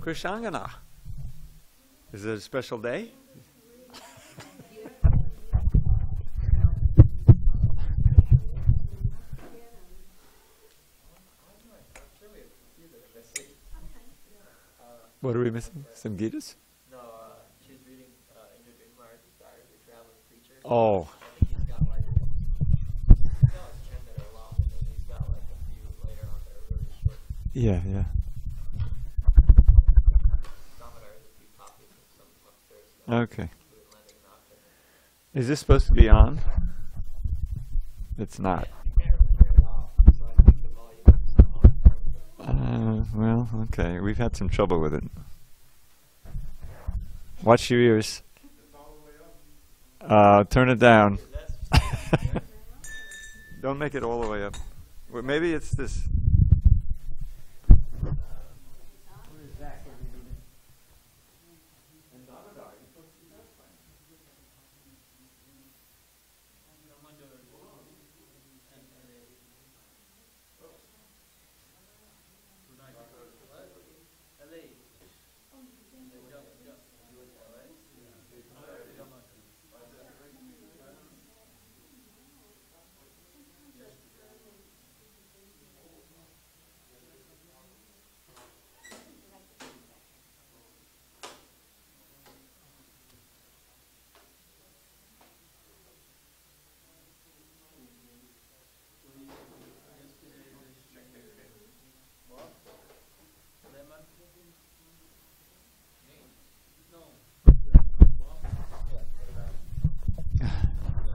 Krishangana. Is it a special day? What are we missing? Some Gitas? No, she's reading Indra Mark, the traveling preacher. Oh. I think he's got like, he's got 10 that are long, and then he's got like a few later on that are really short. Yeah, yeah. Some that are a few copies and some upstairs. Okay. Is this supposed to be on? It's not. You can't really hear it off, so I think the volume is on. Well, okay. We've had some trouble with it. Watch your ears. Turn it down. Don't make it all the way up. Well, maybe it's this.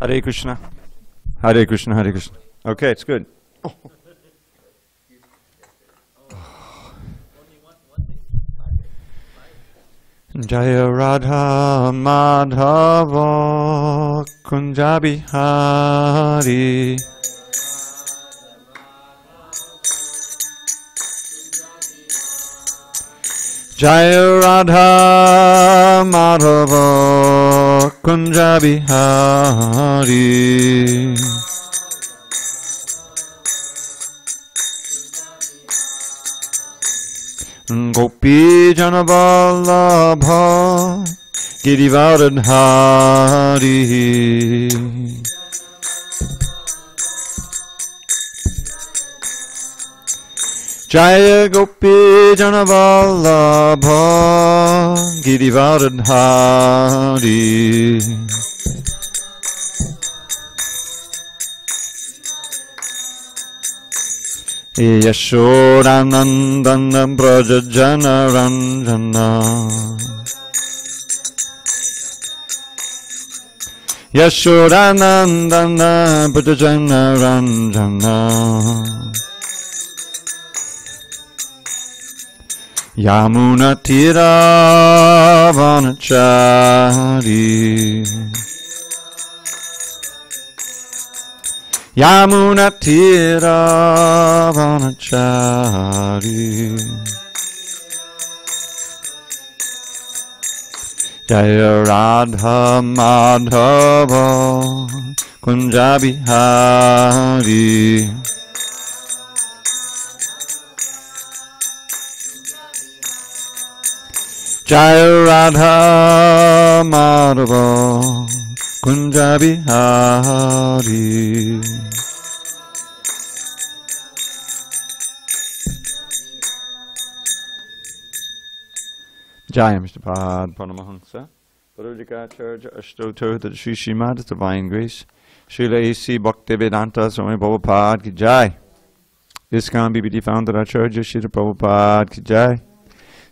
Hare Krishna. Hare Krishna, Hare Krishna. Okay, it's good. Oh. Jaya Radha Madhava Kunjabi Hari. Jaya Radha Madhava Kunjabi Hari. Gopi Janavallabha Girivardhari. Jaya Gopi Janavallabha Girivardhari. Yashodanandana Braja Jana Ranjana. Yashodanandana Braja Jana Ranjana. Yamuna Tira Vanachari. Yamuna Tira Vanachari. Jaya Radha Madhava Kunjabi Hari. Jaya Radha Madhava Kunjabi Hari. Jaya Mr. Pad Paramahansa Bhagavadgitaclass Ashtotar to the Sri Srimad Divine Grace Srila A.C. Bhaktivedanta Swami Prabhupada Ki Jai. ISKCON BBD founder Acharya Srila Prabhupada Ki Jai.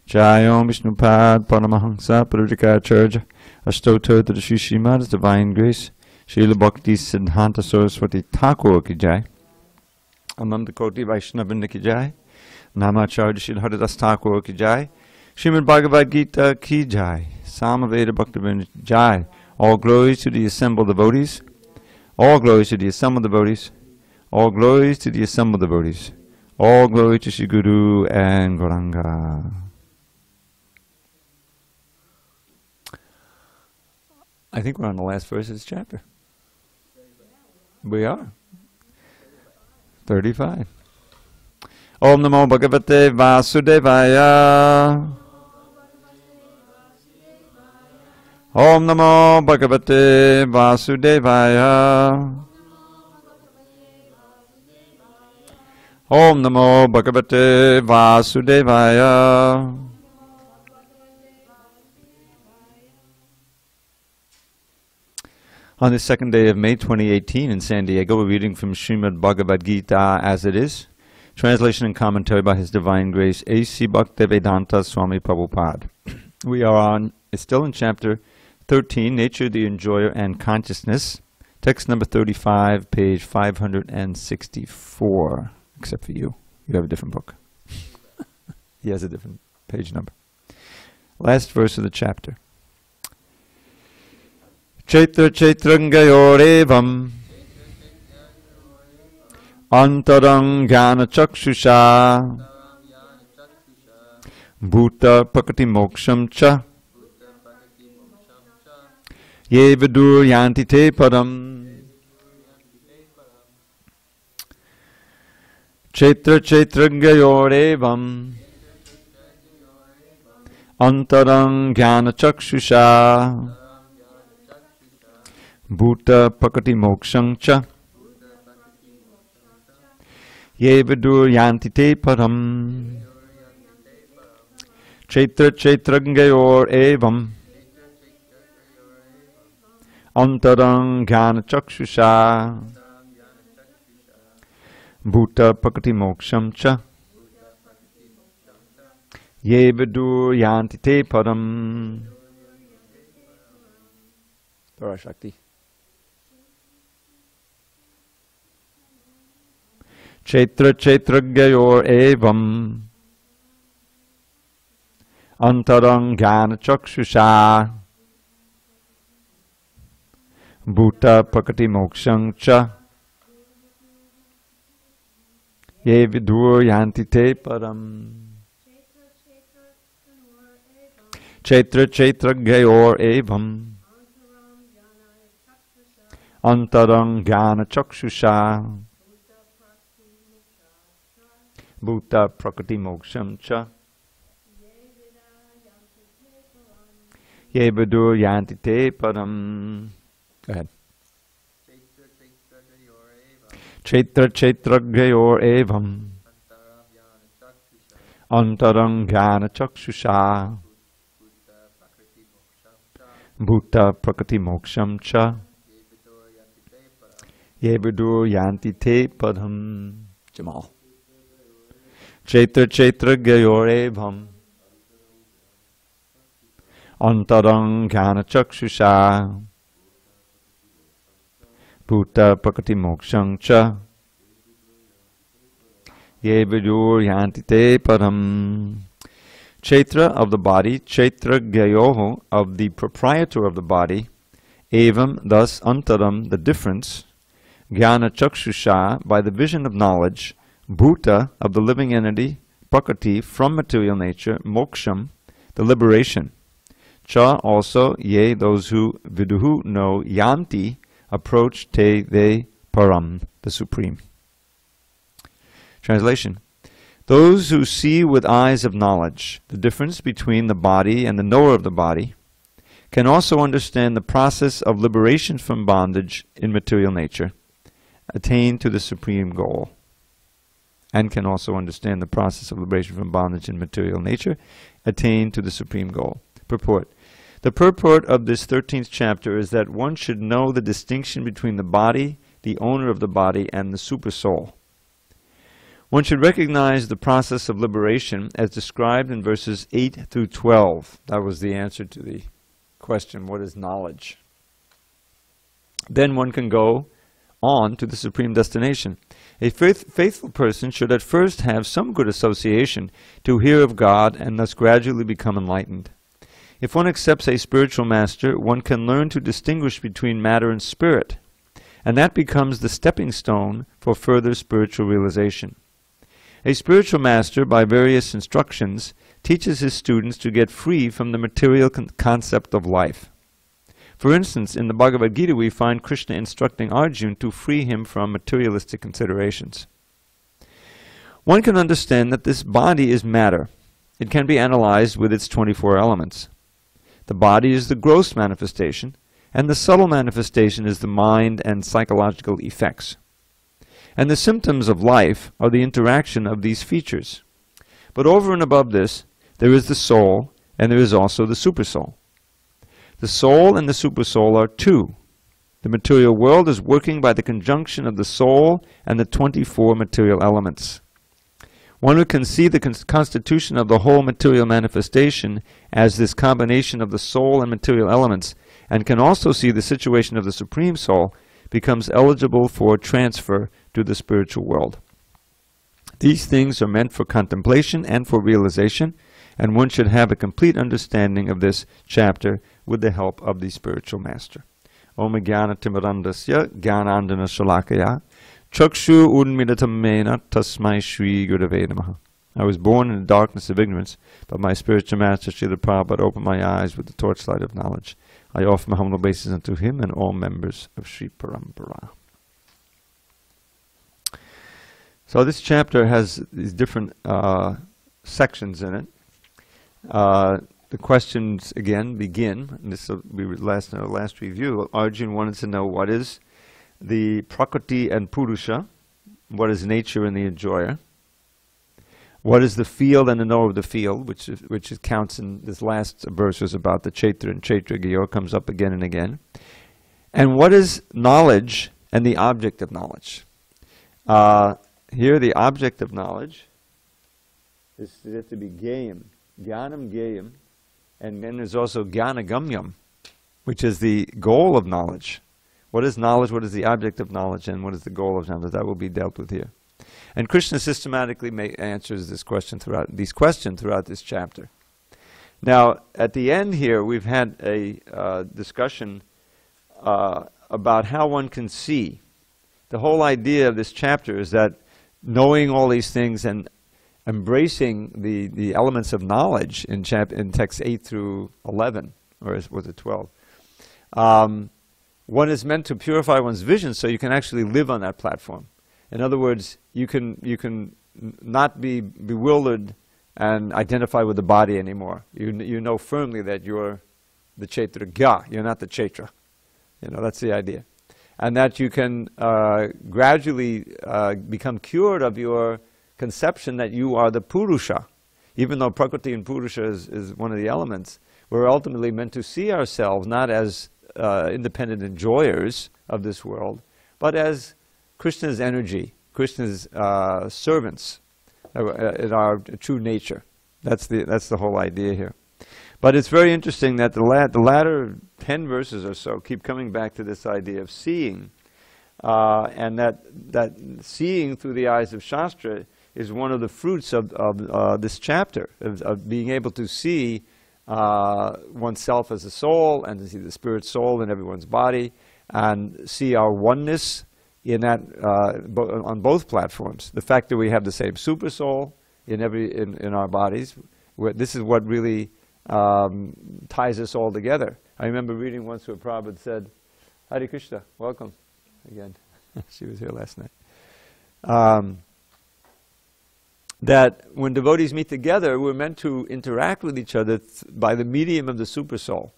Jai Om Vishnu Pad Paramahansa Bhagavadgitaclass Ashtotar to the Sri Srimad Divine Grace Srila Bhakti Siddhanta Saraswati Thakur Ki Jai. Ananda Koti Vaishnavinda Ki Jai. Namacharya Srila Haridas Thakur Ki Jai. Srimad Bhagavad Gita Ki Jai. Samaveda Bhaktivinoda Jai. All glories to the assembled devotees. All glories to the assembled devotees. All glories to the assembled devotees. All glory to Shri Guru and Gauranga. I think we're on the last verse of this chapter. We are. 35. Om Namo Bhagavate Vasudevaya. Om Namo Bhagavate Vasudevaya. Om Namo Bhagavate Vasudevaya. On the second day of May 2018 in SanDiego, we're reading from Srimad Bhagavad Gita as it is. Translation and commentary by His Divine Grace A.C. Bhaktivedanta Swami Prabhupada. We are still in chapter 13, Nature, the Enjoyer, and Consciousness. Text number 35, page 564. Except for you. You have a different book. He has a different page number. Last verse of the chapter. Chaitra chaitrangayorevam antarang jnana chakshusha bhuta prakati moksham cha ye vidur yanti te param. Chaitra chaitrangayorevam antarang jnana chakshusha bhuta prakati moksham cha ye vidur yanti te param. Chaitra chaitrangayor evam antarang jnana chakshusha bhuta prakati moksham cha ye vidur yanti te param. Parashakti. Chaitra chaitragyayor evam antarang jnana chakshusha bhuta prakati moksham cha ye vidur yanti te param. Chaitra chaitragyayor evam antarang jnana chakshusha bhuta prakriti moksham cha ye vidur yanti te param. Go ahead. Chaitra chaitragyayor evam antarang jnana chakshusha bhuta prakriti moksham cha ye vidur yanti te param. Jamal. Chaitra chaitragyayor evam antarang jnana chakshusha bhuta prakriti moksham cha ye vidur yanti te param. Chaitra of the body, chaitragyayoho of the proprietor of the body, evam thus antaram the difference, jnana chakshusha by the vision of knowledge, bhuta of the living entity, prakriti from material nature, moksham the liberation, cha also ye those who viduhu know, yanti approach, te they param the supreme. Translation. Those who see with eyes of knowledge the difference between the body and the knower of the body can also understand the process of liberation from bondage in material nature, attain to the supreme goal. And can also understand the process of liberation from bondage in material nature, attain to the supreme goal. Purport. The purport of this 13th chapter is that one should know the distinction between the body, the owner of the body, and the supersoul. One should recognize the process of liberation as described in verses 8 through 12. That was the answer to the question, what is knowledge? Then one can go on to the supreme destination. A faithful person should at first have some good association to hear of God and thus gradually become enlightened. If one accepts a spiritual master, one can learn to distinguish between matter and spirit, and that becomes the stepping stone for further spiritual realization. A spiritual master, by various instructions, teaches his students to get free from the material concept of life. For instance, in the Bhagavad Gita we find Krishna instructing Arjuna to free him from materialistic considerations. One can understand that this body is matter. It can be analyzed with its 24 elements. The body is the gross manifestation, and the subtle manifestation is the mind and psychological effects. And the symptoms of life are the interaction of these features. But over and above this, there is the soul, and there is also the supersoul. The soul and the supersoul are two. The material world is working by the conjunction of the soul and the 24 material elements. One who can see the constitution of the whole material manifestation as this combination of the soul and material elements, and can also see the situation of the Supreme Soul, becomes eligible for transfer to the spiritual world. These things are meant for contemplation and for realization, and one should have a complete understanding of this chapter with the help of the spiritual master. Om Jnana Timirandasya Jnanandana Shalakaya Chakshu Unmidatamena Tasmai Shri Gurave Namaha. I was born in the darkness of ignorance, but my spiritual master Srila Prabhupada opened my eyes with the torchlight of knowledge. I offer my humble obeisance unto him and all members of Sri Parampara. So this chapter has these different sections in it. The questions again begin, and this will be in our last review. Arjuna wanted to know what is the Prakriti and Purusha, what is nature and the enjoyer, what is the field and the knower of the field, which counts in this last verse is about the Chaitra and Chaitra Gyor, comes up again and again, and what is knowledge and the object of knowledge. Here the object of knowledge is said to be Gayam, Jnanam Gayam, and then there's also Jnanagamyam, which is the goal of knowledge. What is knowledge, what is the object of knowledge, and what is the goal of knowledge? That will be dealt with here. And Krishna systematically answers this question throughout this chapter. Now, at the end here, we've had a discussion about how one can see. The whole idea of this chapter is that knowing all these things and embracing the elements of knowledge in text 8 through 11, or was it 12? One is meant to purify one's vision so you can actually live on that platform. In other words, you can not be bewildered and identify with the body anymore. You know firmly that you're the Chaitra Gya, you're not the Chaitra. You know, that's the idea. And that you can gradually become cured of your conception that you are the Purusha. Even though Prakriti and Purusha is one of the elements, we're ultimately meant to see ourselves not as independent enjoyers of this world, but as Krishna's energy, Krishna's servants in our true nature. That's the whole idea here. But it's very interesting that the latter 10 verses or so keep coming back to this idea of seeing, and that seeing through the eyes of Shastra is one of the fruits of this chapter, of being able to see oneself as a soul, and to see the spirit soul in everyone's body, and see our oneness in that on both platforms. The fact that we have the same super soul in our bodies, this is what really ties us all together. I remember reading once where Prabhupada said, Hare Krishna, welcome again. She was here last night. That when devotees meet together, we're meant to interact with each other by the medium of the super soul.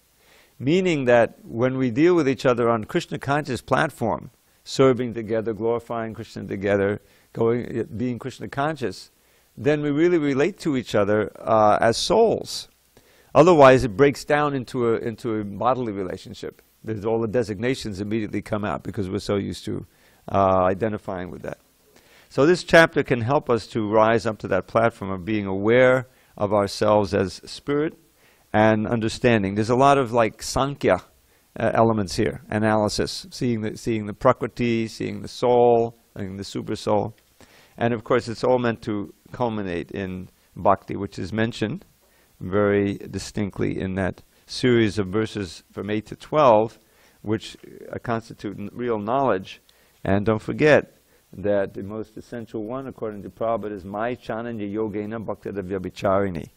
Meaning that when we deal with each other on Krishna conscious platform, serving together, glorifying Krishna together, being Krishna conscious, then we really relate to each other as souls. Otherwise, it breaks down into a bodily relationship. There's all the designations immediately come out because we're so used to identifying with that. So this chapter can help us to rise up to that platform of being aware of ourselves as spirit and understanding. There's a lot of like Sankhya elements here, analysis, seeing the Prakriti, seeing the soul, seeing the super soul. And of course, it's all meant to culminate in bhakti, which is mentioned very distinctly in that series of verses from 8 to 12, which constitute real knowledge. And don't forget that the most essential one, according to Prabhupada, is Mai Chananya Yogena Bhaktida Vyabicharini,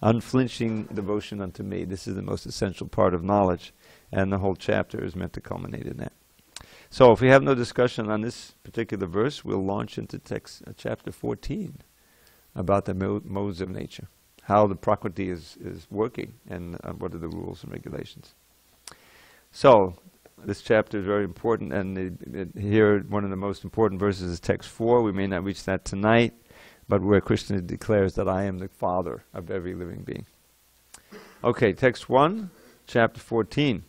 unflinching devotion unto me. This is the most essential part of knowledge, and the whole chapter is meant to culminate in that. So if we have no discussion on this particular verse, we'll launch into text chapter 14 about the modes of nature. how the Prakriti is working, and what are the rules and regulations. So, this chapter is very important, and here one of the most important verses is text 4. We may not reach that tonight, but where Krishna declares that I am the father of every living being. Okay, text 1, chapter 14.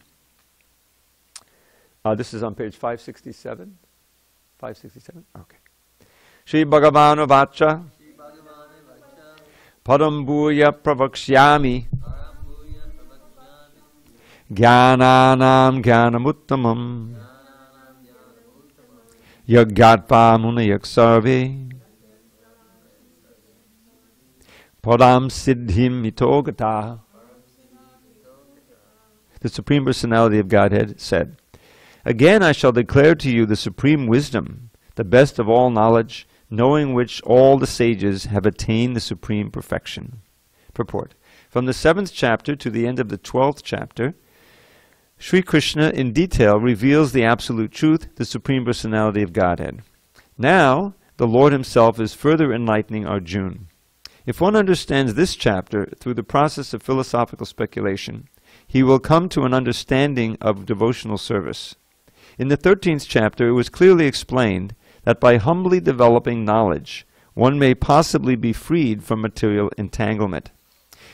This is on page 567. 567? Okay. Shri Bhagavana Vacha Padam Bhuya Pravakshyami Jnananam Jnanamuttamam Yagatpa Munayak Sarve Padam Siddhim Mitogata. The Supreme Personality of Godhead said, again I shall declare to you the supreme wisdom, the best of all knowledge, knowing which all the sages have attained the supreme perfection. Purport. From the 7th chapter to the end of the 12th chapter, Sri Krishna in detail reveals the absolute truth, the Supreme Personality of Godhead. Now, the Lord himself is further enlightening Arjuna. If one understands this chapter through the process of philosophical speculation, he will come to an understanding of devotional service. In the 13th chapter, it was clearly explained that by humbly developing knowledge, one may possibly be freed from material entanglement.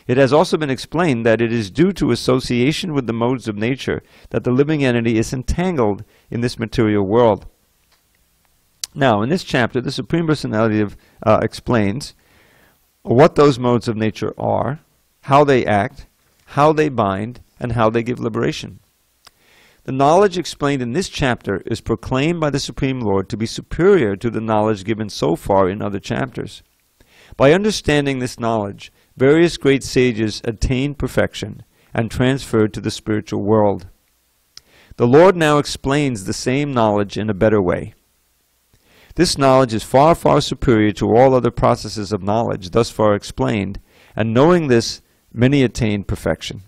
It has also been explained that it is due to association with the modes of nature that the living entity is entangled in this material world. Now, in this chapter, the Supreme Personality explains what those modes of nature are, how they act, how they bind, and how they give liberation. The knowledge explained in this chapter is proclaimed by the Supreme Lord to be superior to the knowledge given so far in other chapters. By understanding this knowledge, various great sages attained perfection and transferred to the spiritual world. The Lord now explains the same knowledge in a better way. This knowledge is far, far superior to all other processes of knowledge thus far explained, and knowing this, many attain perfection.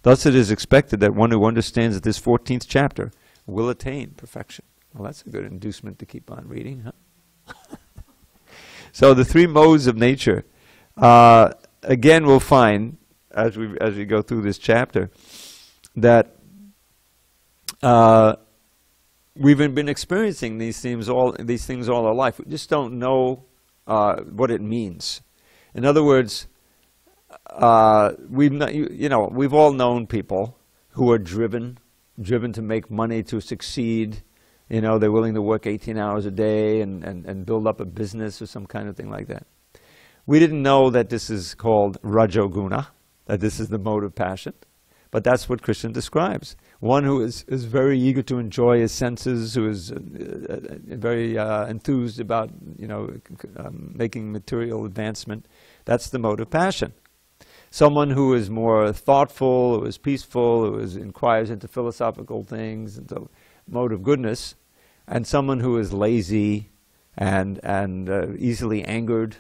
Thus it is expected that one who understands this 14th chapter will attain perfection. Well, that's a good inducement to keep on reading, huh? So the three modes of nature, again we'll find, as we go through this chapter, that we've been experiencing these things all our life. We just don't know what it means. In other words, we've all known people who are driven to make money, to succeed. You know, they're willing to work 18 hours a day and build up a business or some kind of thing like that. We didn't know that this is called Rajoguna, that this is the mode of passion. But that's what Krishna describes. One who is very eager to enjoy his senses, who is very enthused about, making material advancement. That's the mode of passion. Someone who is more thoughtful, who is peaceful, who inquires into philosophical things, and the mode of goodness. And someone who is lazy and easily angered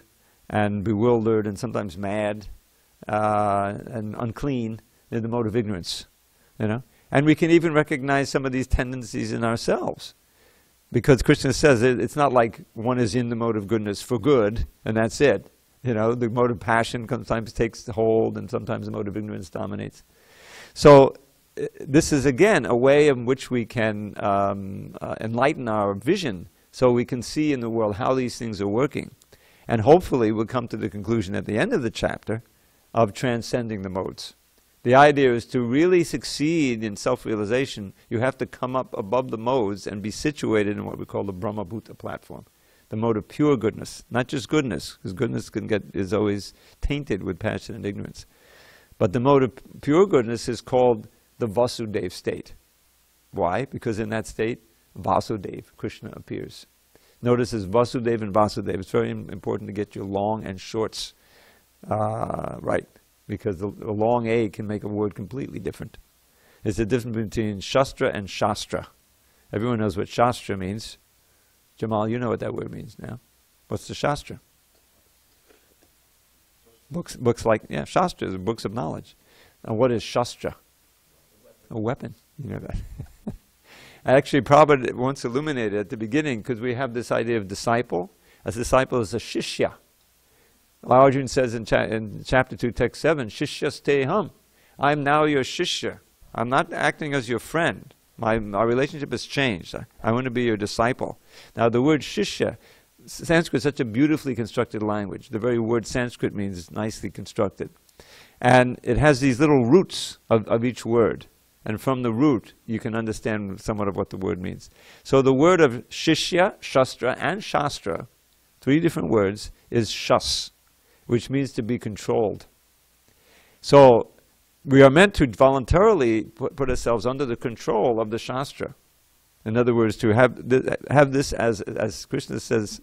and bewildered and sometimes mad and unclean, in the mode of ignorance, And we can even recognize some of these tendencies in ourselves. Because Krishna says it's not like one is in the mode of goodness for good, and that's it. The mode of passion sometimes takes hold, and sometimes the mode of ignorance dominates. So this is, again, a way in which we can enlighten our vision so we can see in the world how these things are working. And hopefully we'll come to the conclusion at the end of the chapter of transcending the modes. The idea is to really succeed in self-realization, you have to come up above the modes and be situated in what we call the Brahma-bhuta platform, the mode of pure goodness, not just goodness, because goodness is always tainted with passion and ignorance. But the mode of pure goodness is called the Vasudeva state. Why? Because in that state, Vasudeva, Krishna, appears. Notice it's Vasudeva and Vasudeva. It's very important to get your long and shorts right. Because the long A can make a word completely different. It's the difference between Shastra and Shastra. Everyone knows what Shastra means. Jamal, you know what that word means now. What's the Shastra? Books like, Shastras are books of knowledge. Now what is Shastra? A weapon. You know that. Actually, Prabhupada once illuminated at the beginning, because we have this idea of disciple. A disciple is a shishya. Arjuna says in chapter 2, text 7, Shishyasteham. I'm now your shishya. I'm not acting as your friend. Our relationship has changed. I want to be your disciple. Now the word shishya, Sanskrit is such a beautifully constructed language. The very word Sanskrit means nicely constructed. And it has these little roots of each word. And from the root, you can understand somewhat of what the word means. So the word of shishya, shastra, and shastra, 3 different words, is shas, which means to be controlled. So we are meant to voluntarily put ourselves under the control of the shastra. In other words, to have this as Krishna says,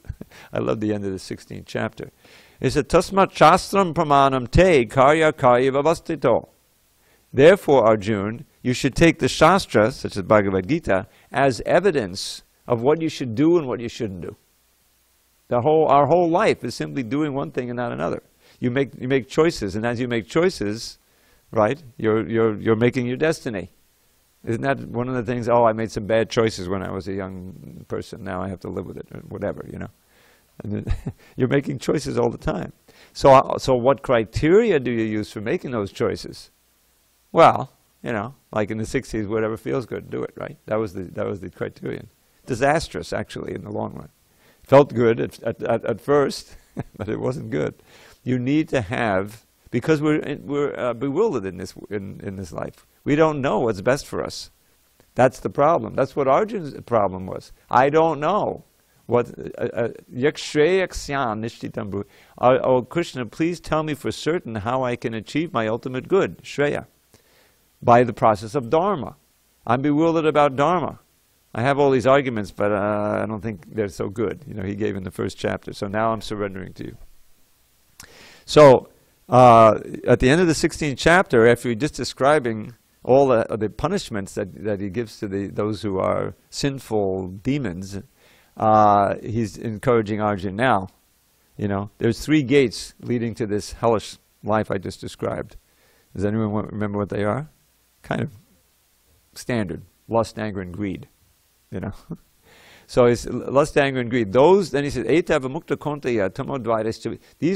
I love the end of the 16th chapter. It says, Tasmat shastram pramanam te karya karya vavastito. Therefore, Arjuna, you should take the shastra, such as Bhagavad Gita, as evidence of what you should do and what you shouldn't do. Our whole life is simply doing one thing and not another. You make choices, and as you make choices, right, you're making your destiny. Isn't that one of the things? Oh, I made some bad choices when I was a young person. Now I have to live with it, or whatever, you know. And you're making choices all the time. So what criteria do you use for making those choices? Well, you know, like in the 60s, whatever feels good, do it, right? That was the criterion. Disastrous, actually, in the long run. Felt good at first, but it wasn't good. You need to have, because we're bewildered in this life. We don't know what's best for us. That's the problem. That's what Arjuna's problem was. I don't know what yakshreyaksyan nishtitam. Oh Krishna, please tell me for certain how I can achieve my ultimate good, shreya, by the process of dharma. I'm bewildered about dharma. I have all these arguments, but I don't think they're so good. You know, he gave in the first chapter. So now I'm surrendering to you. So at the end of the 16th chapter, after he's just describing all the punishments that he gives to those who are sinful demons, he's encouraging Arjuna now. You know, there's 3 gates leading to this hellish life I just described. Does anyone remember what they are? Kind of standard: lust, anger, and greed. You know, so it's lust, anger, and greed. Those, then he says, these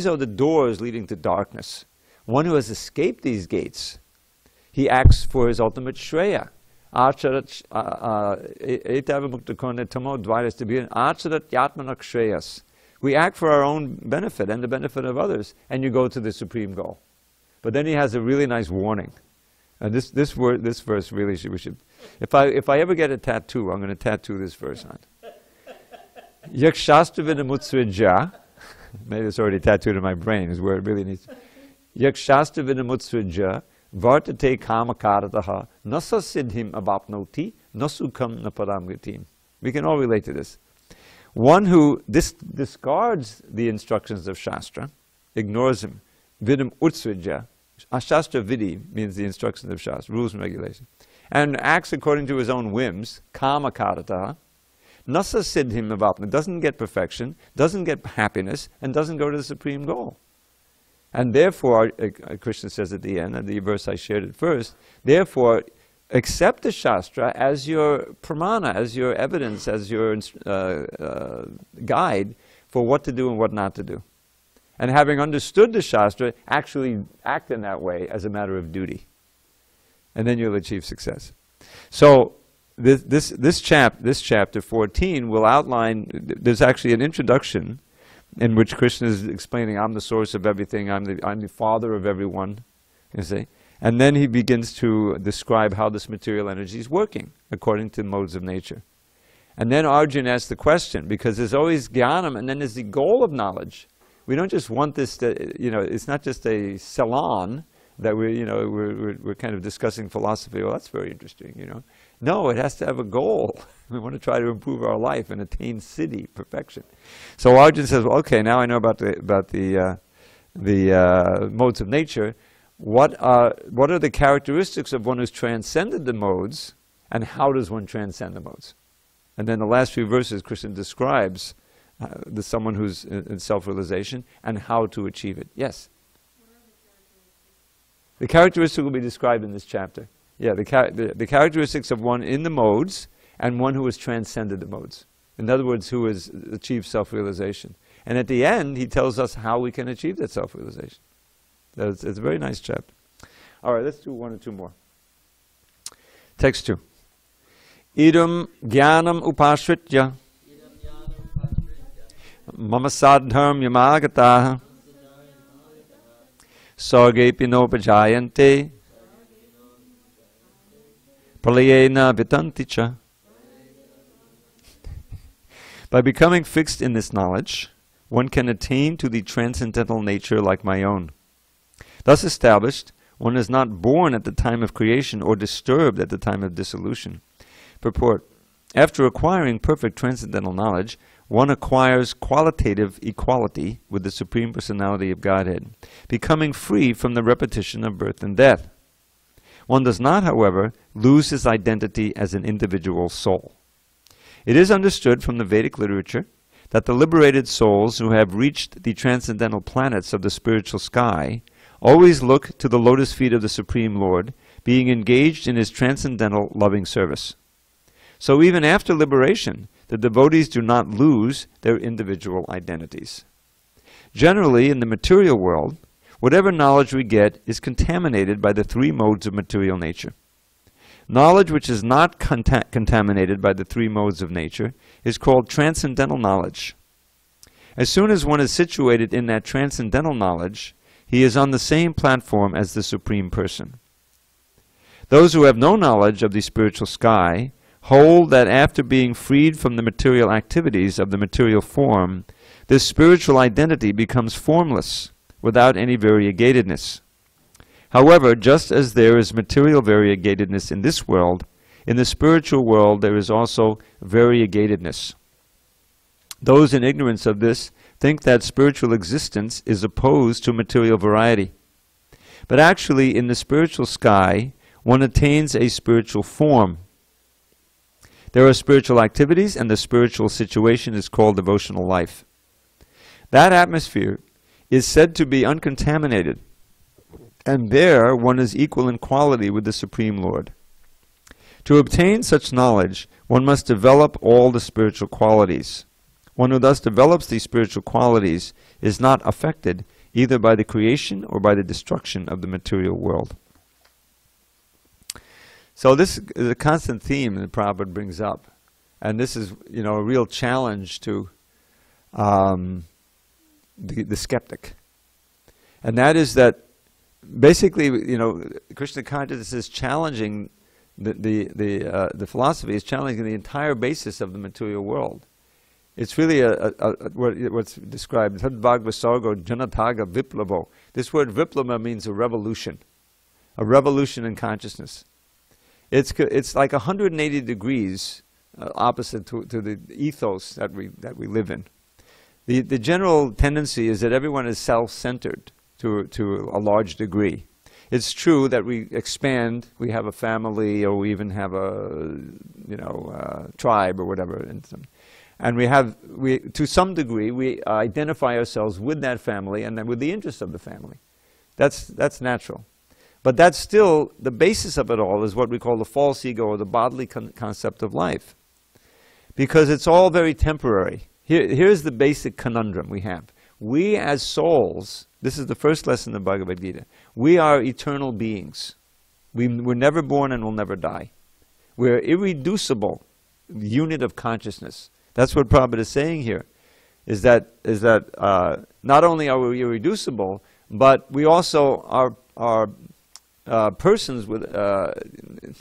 are the doors leading to darkness. One who has escaped these gates, he acts for his ultimate shreya. We act for our own benefit and the benefit of others, and you go to the supreme goal. But then he has a really nice warning. And this verse really we should. If I ever get a tattoo, I'm going to tattoo this verse on. Yakshastra vinamutsrija. Maybe it's already tattooed in my brain. Is where it really needs. Yakshastra vinamutsrija vartate kamakarataha nasa siddhim avapnoti nasukam naparamgatim. We can all relate to this. One who discards the instructions of Shastra, ignores them, vidam utsrija. Shastra vidi means the instructions of Shastra, rules and regulations, and acts according to his own whims, kama karata, nasa siddhim avapna, doesn't get perfection, doesn't get happiness, and doesn't go to the supreme goal. And therefore, Krishna says at the end, of the verse I shared at first, therefore, accept the Shastra as your pramana, as your evidence, as your guide for what to do and what not to do. And having understood the Shastra, actually act in that way as a matter of duty. And then you'll achieve success. So this chapter 14 will outline, there's actually an introduction in which Krishna is explaining, I'm the source of everything, I'm the father of everyone, you see. And then he begins to describe how this material energy is working according to modes of nature. And then Arjuna asks the question, because there's always jnanam, and then there's the goal of knowledge. We don't just want this to, you know, it's not just a salon that we're kind of discussing philosophy. Well, that's very interesting, you know. No, it has to have a goal. We want to try to improve our life and attain siddhi, perfection. So Arjuna says, well, okay, now I know about the modes of nature. What are the characteristics of one who's transcended the modes, and how does one transcend the modes? And then the last few verses, Krishna describes someone who's in self-realization and how to achieve it. Yes? The characteristics will be described in this chapter. Yeah, the characteristics of one in the modes and one who has transcended the modes. In other words, who has achieved self-realization. And at the end, he tells us how we can achieve that self-realization. It's a very nice chapter. All right, let's do one or two more. Text 2. Idam jnanam upashritya mama sadharm yamagataha sargepi nopajayante pralayena vitanticha. By becoming fixed in this knowledge, one can attain to the transcendental nature like my own. Thus established, one is not born at the time of creation or disturbed at the time of dissolution. Purport. After acquiring perfect transcendental knowledge, one acquires qualitative equality with the Supreme Personality of Godhead, becoming free from the repetition of birth and death. One does not, however, lose his identity as an individual soul. It is understood from the Vedic literature that the liberated souls who have reached the transcendental planets of the spiritual sky always look to the lotus feet of the Supreme Lord, being engaged in his transcendental loving service. So even after liberation, the devotees do not lose their individual identities. Generally, in the material world, whatever knowledge we get is contaminated by the three modes of material nature. Knowledge which is not contaminated by the three modes of nature is called transcendental knowledge. As soon as one is situated in that transcendental knowledge, he is on the same platform as the Supreme Person. Those who have no knowledge of the spiritual sky hold that after being freed from the material activities of the material form, this spiritual identity becomes formless, without any variegatedness. However, just as there is material variegatedness in this world, in the spiritual world there is also variegatedness. Those in ignorance of this think that spiritual existence is opposed to material variety. But actually, in the spiritual sky, one attains a spiritual form. There are spiritual activities, and the spiritual situation is called devotional life. That atmosphere is said to be uncontaminated, and there one is equal in quality with the Supreme Lord. To obtain such knowledge, one must develop all the spiritual qualities. One who thus develops these spiritual qualities is not affected either by the creation or by the destruction of the material world. So this is a constant theme that Prabhupada brings up, and this is, a real challenge to the skeptic, and that is that basically, Krishna consciousness is challenging the philosophy, is challenging the entire basis of the material world. It's really what's described, Tadvagvasargo Janataga Viplavo. This word Viplava means a revolution in consciousness. It's like 180 degrees opposite to the ethos that we live in. The general tendency is that everyone is self-centered to a large degree. It's true that we expand, we have a family, or we even have a tribe or whatever, and we to some degree we identify ourselves with that family and then with the interests of the family. That's natural. But that's still, the basis of it all is what we call the false ego, or the bodily concept of life. Because it's all very temporary. Here's the basic conundrum we have. We as souls, this is the first lesson of Bhagavad Gita, we are eternal beings. We're never born and will never die. We're irreducible unit of consciousness. That's what Prabhupada is saying here, is that not only are we irreducible, but we also are persons with,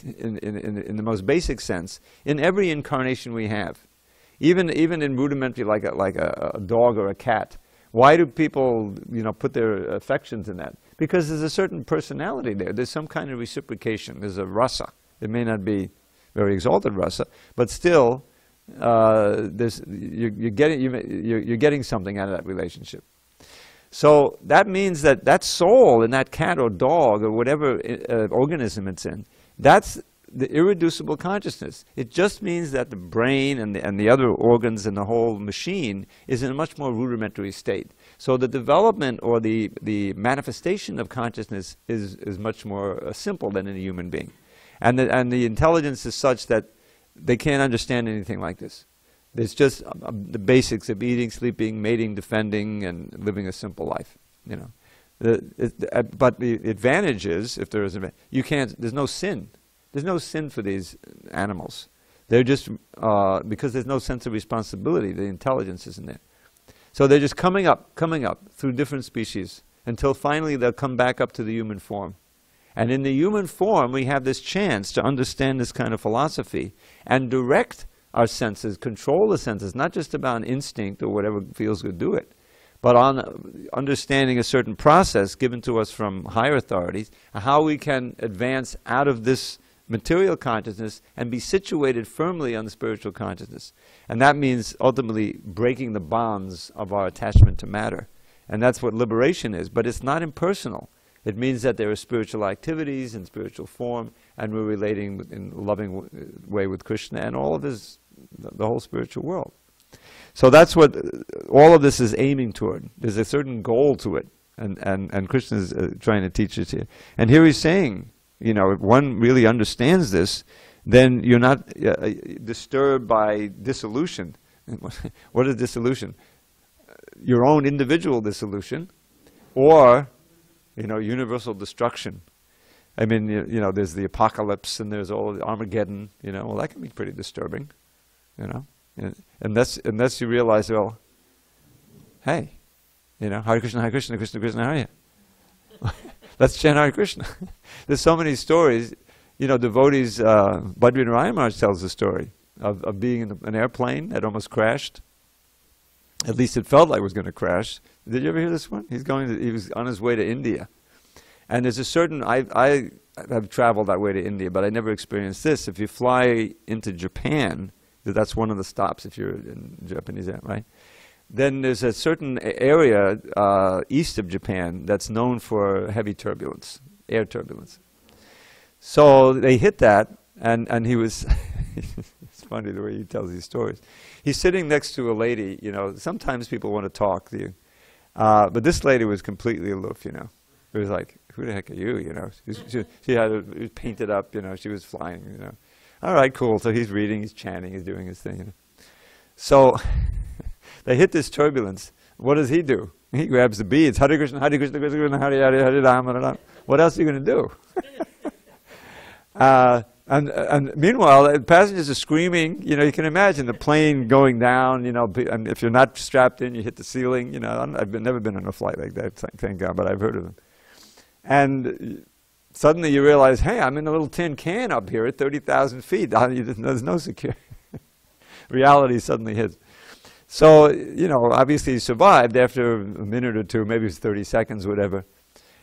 in the most basic sense, in every incarnation we have. Even in rudimentary, like a dog or a cat. Why do people, put their affections in that? Because there's a certain personality there. There's some kind of reciprocation. There's a rasa. It may not be very exalted rasa, but still, you're getting something out of that relationship. So that means that soul in that cat or dog or whatever organism it's in, that's the irreducible consciousness. It just means that the brain and the other organs and the whole machine is in a much more rudimentary state. So the development or the manifestation of consciousness is much more simple than in a human being. And the intelligence is such that they can't understand anything like this. It's just the basics of eating, sleeping, mating, defending, and living a simple life. But the advantage is, if there is there's no sin. There's no sin for these animals. They're just, because there's no sense of responsibility, the intelligence isn't there. So they're just coming up through different species until finally they'll come back up to the human form. And in the human form, we have this chance to understand this kind of philosophy and direct our senses, control the senses, not just about an instinct or whatever feels good, do it, but on understanding a certain process given to us from higher authorities, how we can advance out of this material consciousness and be situated firmly on the spiritual consciousness. And that means ultimately breaking the bonds of our attachment to matter. And that's what liberation is, but it's not impersonal. It means that there are spiritual activities in spiritual form, and we're relating in a loving way with Krishna and all of his, the whole spiritual world. So that's what all of this is aiming toward. There's a certain goal to it, and Krishna is trying to teach us here. And here he's saying, if one really understands this, then you're not disturbed by dissolution. What is dissolution? Your own individual dissolution, or universal destruction. I mean, there's the apocalypse and there's all the Armageddon. Well, that can be pretty disturbing. Unless you realize, well, hey, Hare Krishna, Krishna Krishna, Hare. Let's chant Hare Krishna. There's so many stories. Devotees, Bhadrina Raya Maharaj tells the story of being in an airplane that almost crashed. At least it felt like it was going to crash. Did you ever hear this one? He was on his way to India. And there's a certain, I have traveled that way to India, but I never experienced this. If you fly into Japan, that's one of the stops if you're in Japanese, right? Then there's a certain area east of Japan that's known for heavy turbulence, air turbulence. So they hit that, and he was, it's funny the way he tells these stories. He's sitting next to a lady, sometimes people want to talk to you. But this lady was completely aloof, It was like, who the heck are you, She had it was painted up, she was flying, All right, cool. So he's reading, he's chanting, he's doing his thing, So they hit this turbulence. What does he do? He grabs the beads. Hare Krishna, Hare Krishna, Krishna Krishna, Hare Hare, Hare Rama, Hare Rama. What else are you going to do? And meanwhile, the passengers are screaming. You can imagine the plane going down. And if you're not strapped in, you hit the ceiling. I've never been on a flight like that, thank God, but I've heard of them. And suddenly you realize, hey, I'm in a little tin can up here at 30,000 feet. There's no security. Reality suddenly hits. So, obviously he survived after a minute or two, maybe it was 30 seconds, whatever.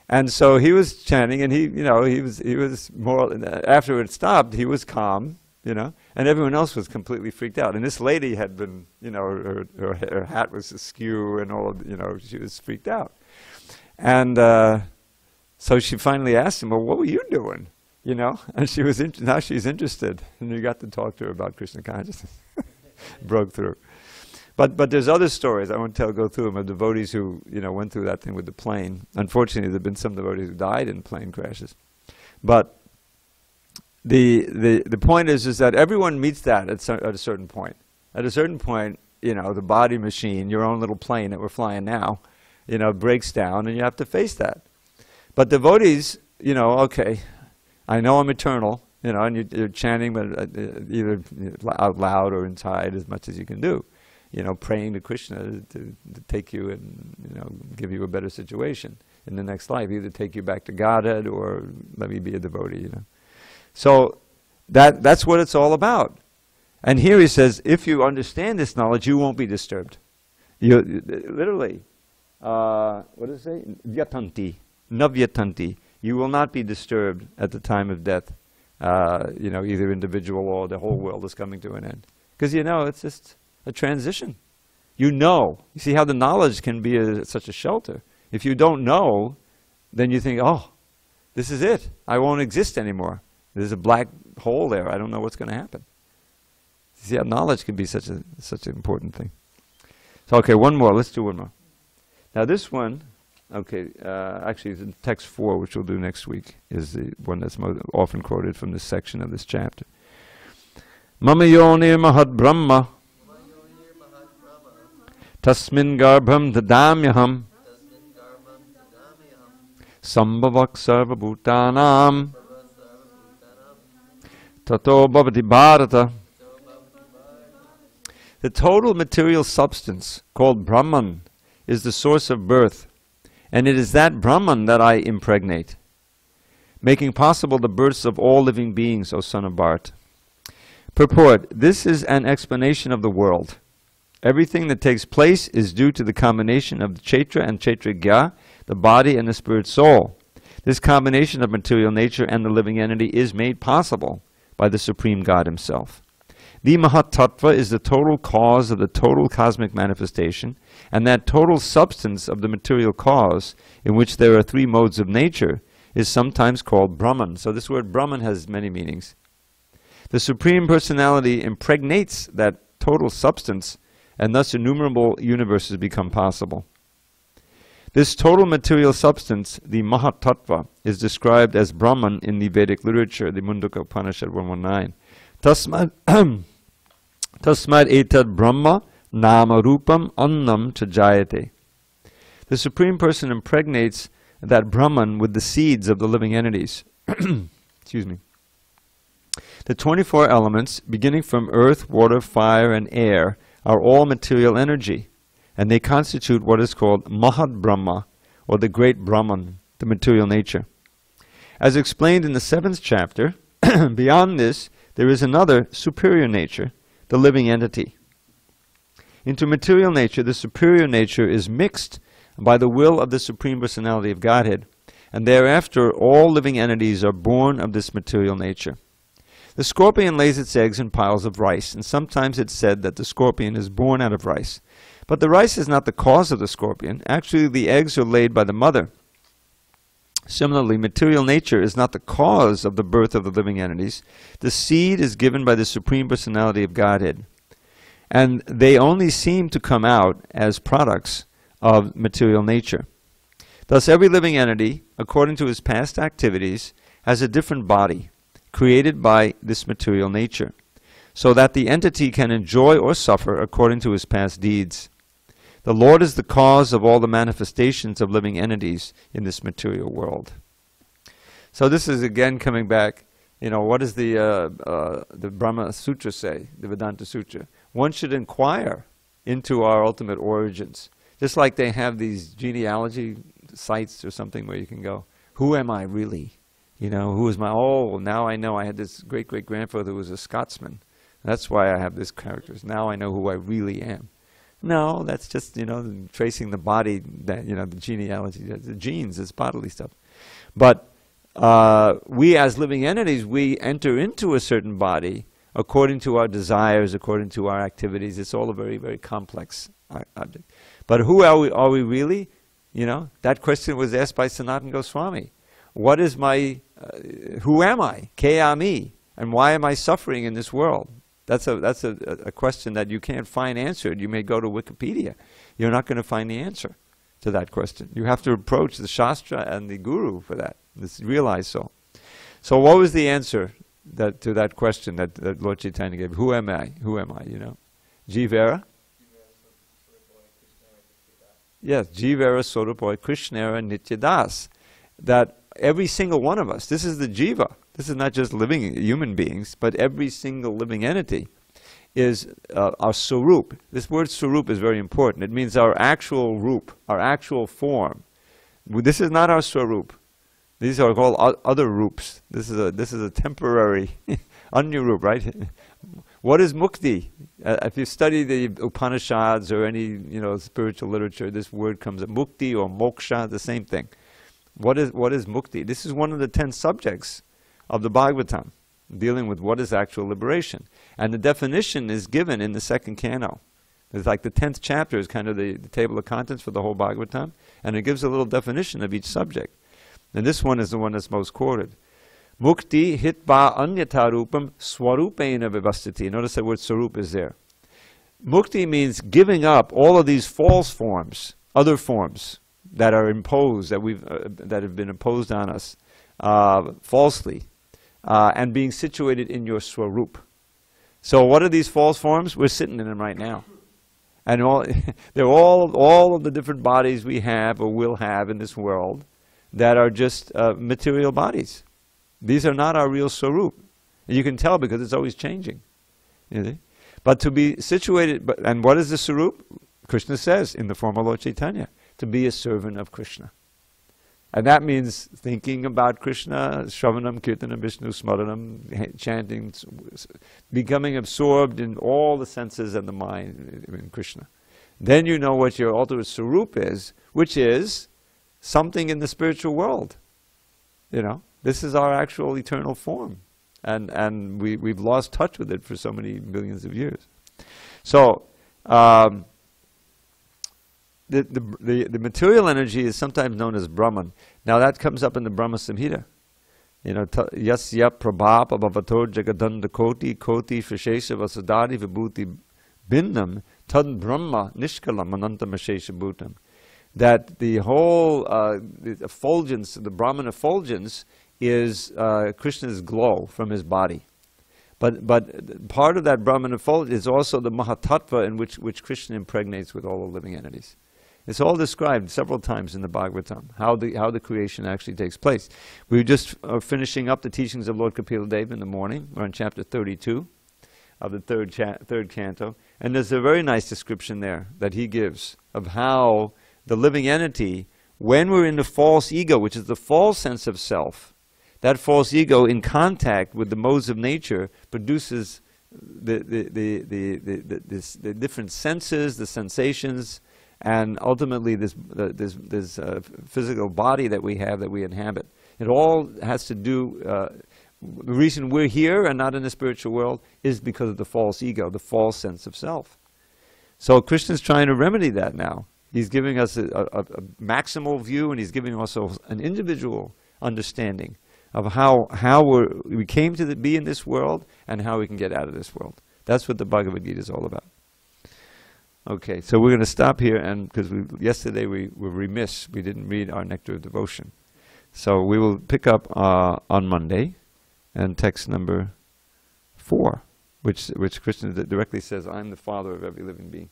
And so he was chanting, and he was more, after it stopped, he was calm, and everyone else was completely freaked out. And this lady had been, her hat was askew and all of, she was freaked out. And so she finally asked him, well, what were you doing? And she was, now she's interested. And you got to talk to her about Krishna consciousness. Broke through. But there's other stories, I won't go through them, of devotees who, went through that thing with the plane. Unfortunately, there have been some devotees who died in plane crashes. But the point is that everyone meets that at a certain point. At a certain point, the body machine, your own little plane that we're flying now, breaks down, and you have to face that. But devotees, okay, I know I'm eternal, and you're chanting, but either out loud or inside as much as you can do. Praying to Krishna to take you and, give you a better situation in the next life, either take you back to Godhead or let me be a devotee, So that's what it's all about. And here he says, if you understand this knowledge, you won't be disturbed. You literally, what does it say? Vyatanti, navyatanti. You will not be disturbed at the time of death. Either individual or the whole world is coming to an end. Because it's just a transition. You see how the knowledge can be such a shelter. If you don't know, then you think, oh, this is it. I won't exist anymore. There's a black hole there. I don't know what's going to happen. See how knowledge can be such an important thing. So, okay, one more. Let's do one more. Now this one, okay, actually it's in text 4, which we'll do next week, is the one that's most often quoted from this section of this chapter. Mama yoni mahad brahma Tasmin garbham dadamyaham sambhavak sarvabhutanam tato bhavati bharata. The total material substance, called Brahman, is the source of birth, and it is that Brahman that I impregnate, making possible the births of all living beings, O son of Bharat. Purport: this is an explanation of the world. Everything that takes place is due to the combination of the Chaitra and Chaitragya, the body and the spirit soul. This combination of material nature and the living entity is made possible by the Supreme God Himself. The Mahat Tattva is the total cause of the total cosmic manifestation, and that total substance of the material cause, in which there are three modes of nature, is sometimes called Brahman. So this word Brahman has many meanings. The Supreme Personality impregnates that total substance, and thus innumerable universes become possible. This total material substance, the Mahat Tattva, is described as Brahman in the Vedic literature, the Mundaka Upanishad 119. Tasmad etad Brahma nama rupam annam chajayate. The Supreme Person impregnates that Brahman with the seeds of the living entities. Excuse me. The 24 elements, beginning from earth, water, fire, and air, are all material energy, and they constitute what is called Mahat Brahma, or the great Brahman, the material nature. As explained in the 7th chapter, beyond this, there is another superior nature, the living entity. Into material nature, the superior nature is mixed by the will of the Supreme Personality of Godhead, and thereafter all living entities are born of this material nature. The scorpion lays its eggs in piles of rice, and sometimes it's said that the scorpion is born out of rice. But the rice is not the cause of the scorpion. Actually, the eggs are laid by the mother. Similarly, material nature is not the cause of the birth of the living entities. The seed is given by the Supreme Personality of Godhead, and they only seem to come out as products of material nature. Thus, every living entity, according to his past activities, has a different body, created by this material nature, so that the entity can enjoy or suffer according to his past deeds. The Lord is the cause of all the manifestations of living entities in this material world. So this is again coming back, what does the Brahma Sutra say, the Vedanta Sutra? One should inquire into our ultimate origins. Just like they have these genealogy sites or something where you can go, who am I really? Who is my, now I know I had this great-great-grandfather who was a Scotsman. That's why I have this characters. Now I know who I really am. No, that's just, tracing the body, that the genealogy, the genes, it's bodily stuff. But we as living entities, we enter into a certain body according to our desires, according to our activities. It's all a very, very complex object. But who are we really? That question was asked by Sanatana Goswami. What is my, who am I? Ke ami? And why am I suffering in this world? That's a question that you can't find answered. You may go to Wikipedia. You're not going to find the answer to that question. You have to approach the Shastra and the Guru for that. Realize so. So what was the answer to that question that Lord Chaitanya gave? Who am I? Who am I? Jivera? Yes, Jivera Sotapoy Krishnera Nityadas. That every single one of us, this is the Jiva. This is not just living human beings, but every single living entity is our Swarup. This word Swarup is very important. It means our actual Rup, our actual form. This is not our Swarup. These are called other Rups. This is a temporary Anya Rup, right? What is Mukti? If you study the Upanishads or any spiritual literature, this word comes up. Mukti or Moksha, the same thing. What is Mukti? This is one of the 10 subjects of the Bhagavatam, dealing with what is actual liberation. And the definition is given in the 2nd canto. It's like the 10th chapter is kind of the table of contents for the whole Bhagavatam, and it gives a little definition of each subject. And this one is the one that's most quoted. Mukti hitva anyata rupam swarupena vivastiti. Notice that word swarup is there. Mukti means giving up all of these false forms, other forms that are imposed, that have been imposed on us falsely, and being situated in your Swarup. So what are these false forms? We're sitting in them right now. And they're all of the different bodies we have or will have in this world that are just material bodies. These are not our real Swarup. You can tell because it's always changing. You see? But to be situated, and what is the Swarup? Krishna says in the form of Lord Chaitanya, to be a servant of Krishna. And that means thinking about Krishna, Shravanam, Kirtanam, Vishnu, Smaranam, chanting, becoming absorbed in all the senses and the mind in Krishna. Then you know what your ultimate Swarup is, which is something in the spiritual world. You know, this is our actual eternal form. And we've lost touch with it for so many millions of years. So, the material energy is sometimes known as Brahman. Now that comes up in the Brahma Samhita. You know, yasya prabhapa bhavato jagadanda koti frishesha vasadari vibhuti bhinnam tad brahma nishkalam anantam ashesha bhutam. That the whole the effulgence, the Brahman effulgence, is Krishna's glow from his body. But part of that Brahman effulgence is also the Mahatattva in which Krishna impregnates with all the living entities. It's all described several times in the Bhagavatam, how the creation actually takes place. We were just finishing up the teachings of Lord Kapila Deva in the morning. We're on chapter 32 of the third canto. And there's a very nice description there that he gives of how the living entity, when we're in the false ego, which is the false sense of self, that false ego in contact with the modes of nature produces the different senses, the sensations, and ultimately this physical body that we have, that we inhabit. It all has to do, the reason we're here and not in the spiritual world is because of the false ego, the false sense of self. So Krishna's trying to remedy that now. He's giving us a maximal view, and he's giving also an individual understanding of how we came to be in this world and how we can get out of this world. That's what the Bhagavad Gita is all about. Okay, so we're going to stop here, and because yesterday we were remiss, we didn't read our Nectar of Devotion. So we will pick up on Monday, and text number 4, which Krishna directly says, "I'm the father of every living being."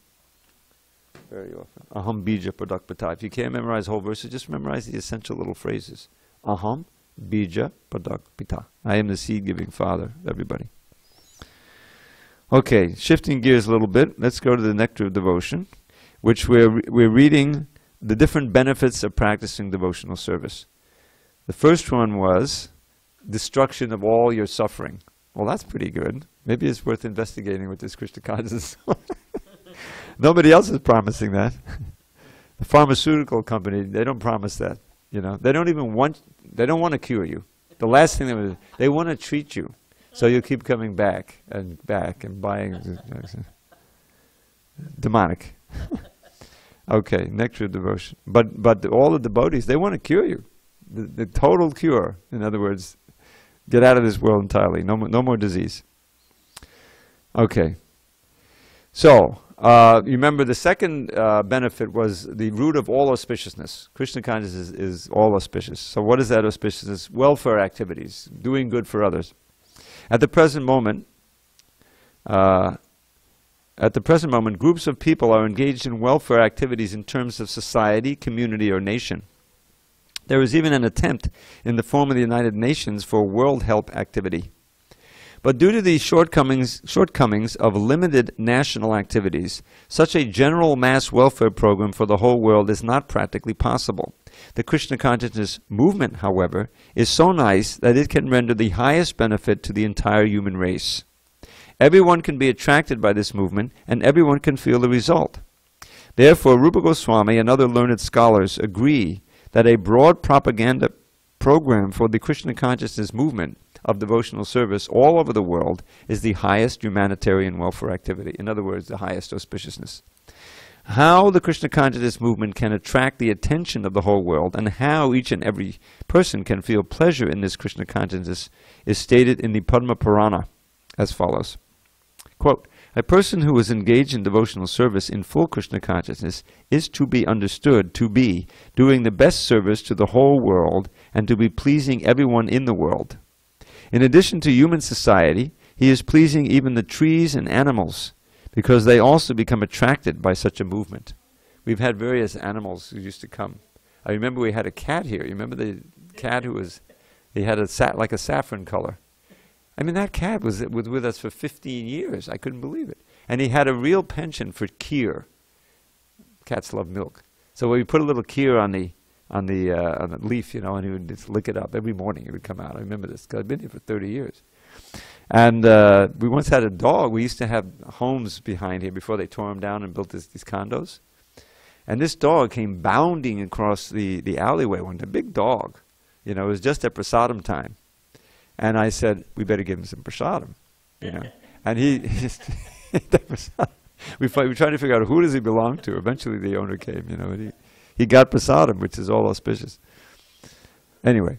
Very often. Aham bija padakpata. If you can't memorize whole verses, just memorize the essential little phrases. Aham bija padakpita. I am the seed-giving father of everybody. Okay, shifting gears a little bit, let's go to the Nectar of Devotion, which we're reading the different benefits of practicing devotional service. The first one was destruction of all your suffering. Well, that's pretty good. Maybe it's worth investigating with this Krishna consciousness. Nobody else is promising that. The pharmaceutical company, they don't promise that. You know, they don't want to cure you. The last thing they want to treat you. So you keep coming back and buying. Demonic. Okay, Nectar of Devotion. But all the devotees, they want to cure you. The total cure. In other words, get out of this world entirely. No more disease. Okay. So, you remember the second benefit was the root of all auspiciousness. Krishna consciousness is all auspicious. So what is that auspiciousness? Welfare activities, doing good for others. At the present moment, groups of people are engaged in welfare activities in terms of society, community, or nation. There is even an attempt in the form of the United Nations for world help activity. But due to the shortcomings of limited national activities, such a general mass welfare program for the whole world is not practically possible. The Krishna consciousness movement, however, is so nice that it can render the highest benefit to the entire human race. Everyone can be attracted by this movement, and everyone can feel the result. Therefore, Rupa Goswami and other learned scholars agree that a broad propaganda program for the Krishna consciousness movement of devotional service all over the world is the highest humanitarian welfare activity. In other words, the highest auspiciousness. How the Krishna consciousness movement can attract the attention of the whole world, and how each and every person can feel pleasure in this Krishna consciousness, is stated in the Padma Purana as follows. Quote, "A person who is engaged in devotional service in full Krishna consciousness is to be understood to be doing the best service to the whole world and to be pleasing everyone in the world. In addition to human society, he is pleasing even the trees and animals, because they also become attracted by such a movement. We've had various animals who used to come. I remember we had a cat here. You remember the cat who was, he had like a saffron color. I mean, that cat was with us for 15 years. I couldn't believe it. And he had a real penchant for kheer. Cats love milk. So we put a little kheer on the leaf, you know, and he would just lick it up. Every morning it would come out. I remember this, because I've been here for 30 years. And we once had a dog. We used to have homes behind here before they tore them down and built these condos. And this dog came bounding across the alleyway one day, a big dog. You know, it was just at prasadam time. And I said, we better give him some prasadam, you know. And he we tried to figure out who does he belong to. Eventually the owner came, you know, and he got prasadam, which is all auspicious. Anyway,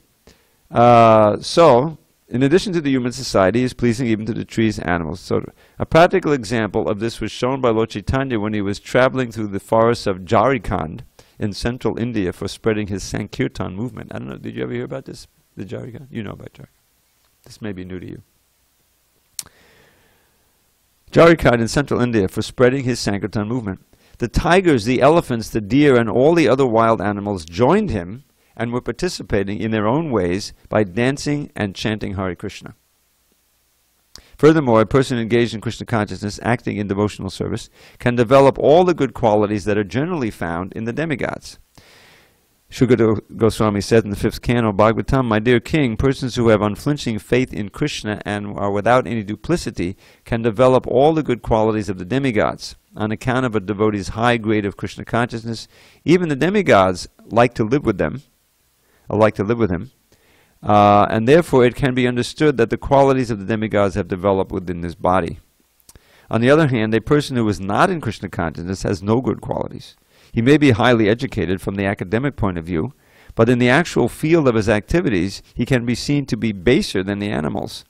so in addition to the human society, he is pleasing even to the trees and animals. So a practical example of this was shown by Lord Chaitanya when he was traveling through the forests of Jharkhand in central India for spreading his Sankirtan movement. I don't know, did you ever hear about this, the Jharkhand? You know about Jharkhand. This may be new to you. Jharkhand in central India for spreading his Sankirtan movement. The tigers, the elephants, the deer, and all the other wild animals joined him and were participating in their own ways by dancing and chanting Hare Krishna. Furthermore, a person engaged in Krishna consciousness, acting in devotional service, can develop all the good qualities that are generally found in the demigods. Shukadeva Goswami said in the 5th canto of Bhagavatam, my dear king, persons who have unflinching faith in Krishna and are without any duplicity can develop all the good qualities of the demigods. On account of a devotee's high grade of Krishna consciousness, even the demigods like to live with them, and therefore it can be understood that the qualities of the demigods have developed within this body. On the other hand, a person who is not in Krishna consciousness has no good qualities. He may be highly educated from the academic point of view, but in the actual field of his activities, he can be seen to be baser than the animals.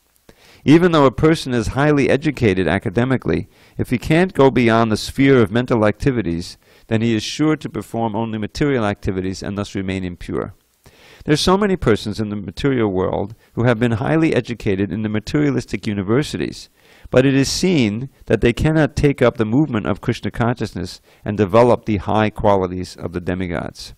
Even though a person is highly educated academically, if he can't go beyond the sphere of mental activities, then he is sure to perform only material activities and thus remain impure. There are so many persons in the material world who have been highly educated in the materialistic universities, but it is seen that they cannot take up the movement of Krishna consciousness and develop the high qualities of the demigods.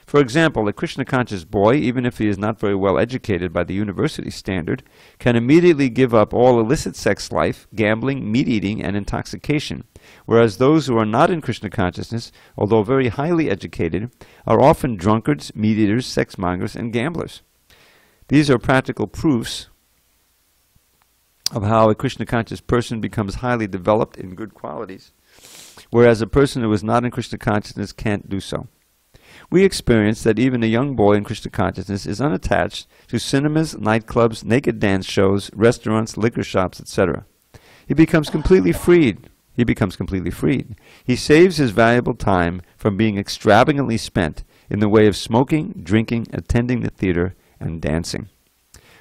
For example, a Krishna conscious boy, even if he is not very well educated by the university standard, can immediately give up all illicit sex life, gambling, meat eating, and intoxication, whereas those who are not in Krishna consciousness, although very highly educated, are often drunkards, meat eaters, sex mongers, and gamblers. These are practical proofs of how a Krishna conscious person becomes highly developed in good qualities, whereas a person who is not in Krishna consciousness can't do so. We experience that even a young boy in Krishna consciousness is unattached to cinemas, nightclubs, naked dance shows, restaurants, liquor shops, etc. He becomes completely freed. He saves his valuable time from being extravagantly spent in the way of smoking, drinking, attending the theater, and dancing.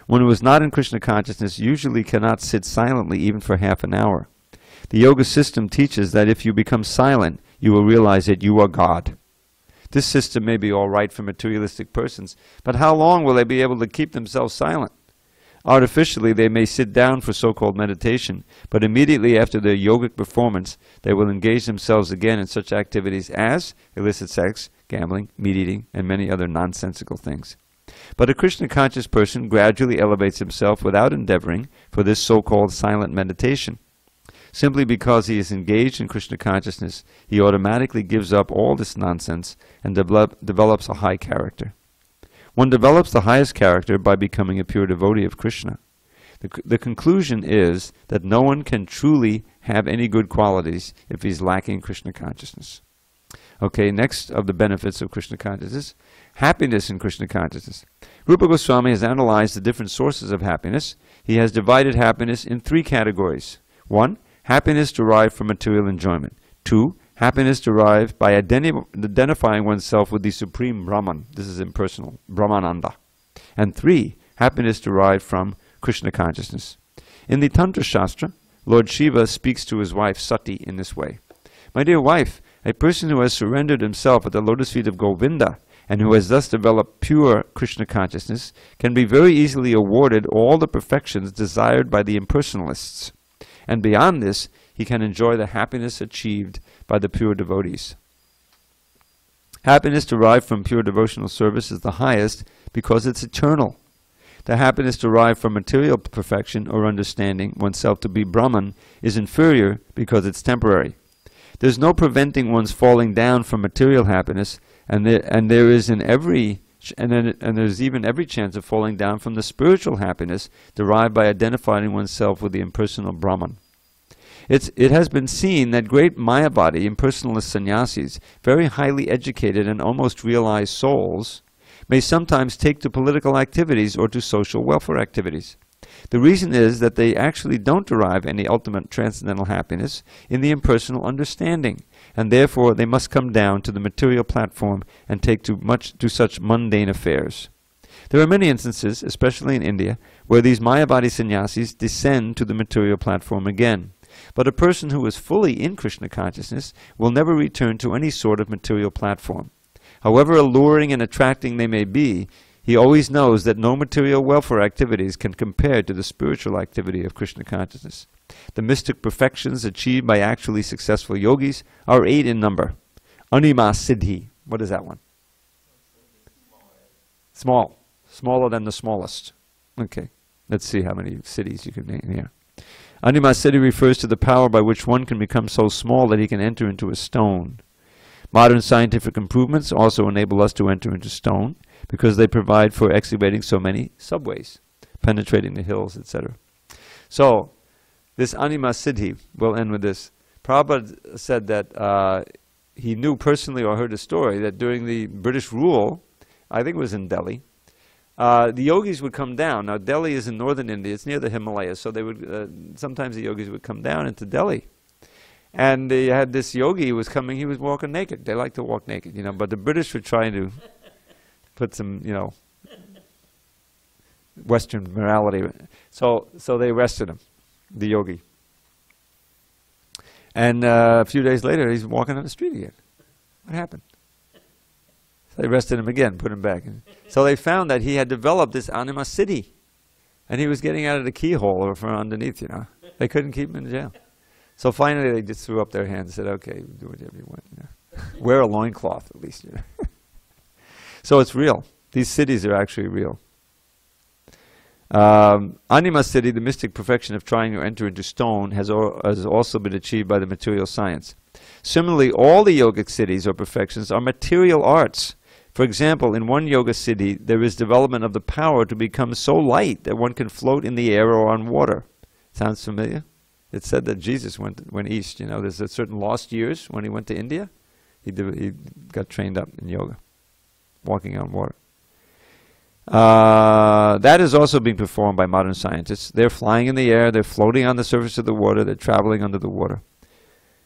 One who is not in Krishna consciousness usually cannot sit silently even for half an hour. The yoga system teaches that if you become silent, you will realize that you are God. This system may be all right for materialistic persons, but how long will they be able to keep themselves silent? Artificially, they may sit down for so-called meditation, but immediately after their yogic performance, they will engage themselves again in such activities as illicit sex, gambling, meat eating, and many other nonsensical things. But a Krishna-conscious person gradually elevates himself without endeavoring for this so-called silent meditation. Simply because he is engaged in Krishna consciousness, he automatically gives up all this nonsense and develops a high character. One develops the highest character by becoming a pure devotee of Krishna. The conclusion is that no one can truly have any good qualities if he's lacking Krishna consciousness. Okay, next of the benefits of Krishna consciousness, happiness in Krishna consciousness. Rupa Goswami has analyzed the different sources of happiness. He has divided happiness in 3 categories. 1, happiness derived from material enjoyment. 2, happiness derived by identifying oneself with the Supreme Brahman. This is impersonal, Brahmananda. And 3, happiness derived from Krishna consciousness. In the Tantra Shastra, Lord Shiva speaks to his wife Sati in this way. My dear wife, a person who has surrendered himself at the lotus feet of Govinda and who has thus developed pure Krishna consciousness can be very easily awarded all the perfections desired by the impersonalists. And beyond this, he can enjoy the happiness achieved by the pure devotees. Happiness derived from pure devotional service is the highest because it's eternal. The happiness derived from material perfection or understanding oneself to be Brahman is inferior because it's temporary. There's no preventing one's falling down from material happiness, and there's even every chance of falling down from the spiritual happiness derived by identifying oneself with the impersonal Brahman. It has been seen that great Mayavadi impersonalist sannyasis, very highly educated and almost realized souls, may sometimes take to political activities or to social welfare activities. The reason is that they actually don't derive any ultimate transcendental happiness in the impersonal understanding, and therefore they must come down to the material platform and take to such mundane affairs. There are many instances, especially in India, where these Mayavadi sannyasis descend to the material platform again. But a person who is fully in Krishna consciousness will never return to any sort of material platform. However alluring and attracting they may be, he always knows that no material welfare activities can compare to the spiritual activity of Krishna consciousness. The mystic perfections achieved by actually successful yogis are 8 in number. Anima Siddhi. What is that one? Small. Smaller than the smallest. Okay. Let's see how many cities you can name here. Anima Siddhi refers to the power by which one can become so small that he can enter into a stone. Modern scientific improvements also enable us to enter into stone because they provide for excavating so many subways, penetrating the hills, etc. So, this Anima Siddhi, we'll end with this. Prabhupada said that he knew personally or heard a story that during the British rule, I think it was in Delhi, the yogis would come down. Now, Delhi is in northern India. It's near the Himalayas, so they would sometimes the yogis would come down into Delhi. And they had this yogi who was coming, he was walking naked. They like to walk naked, you know, but the British were trying to put some, you know, Western morality. So they arrested him, the yogi. And a few days later, he's walking on the street again. What happened? So they arrested him again, put him back. So they found that he had developed this Anima Siddhi. And he was getting out of the keyhole or from underneath, you know. They couldn't keep him in jail. So finally, they just threw up their hands and said, okay, do whatever you want. You know. Wear a loincloth, at least. You know. So it's real. These cities are actually real. Anima Siddhi, the mystic perfection of trying to enter into stone, has also been achieved by the material science. Similarly, all the yogic siddhis or perfections are material arts. For example, in one yoga siddhi, there is development of the power to become so light that one can float in the air or on water. Sounds familiar? It's said that Jesus went east. You know, there's a certain lost years when he went to India. He got trained up in yoga, walking on water. That is also being performed by modern scientists. They're flying in the air, they're floating on the surface of the water, they're traveling under the water.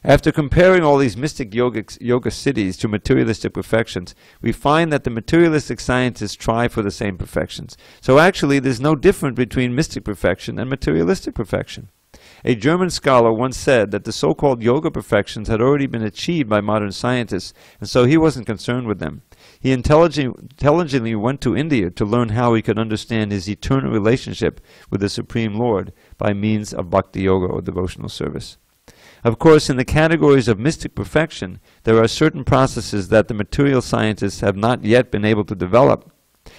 After comparing all these mystic yoga siddhis to materialistic perfections, we find that the materialistic scientists try for the same perfections. So actually, there's no difference between mystic perfection and materialistic perfection. A German scholar once said that the so-called yoga perfections had already been achieved by modern scientists, and so he wasn't concerned with them. He intelligently went to India to learn how he could understand his eternal relationship with the Supreme Lord by means of bhakti yoga or devotional service. Of course, in the categories of mystic perfection, there are certain processes that the material scientists have not yet been able to develop.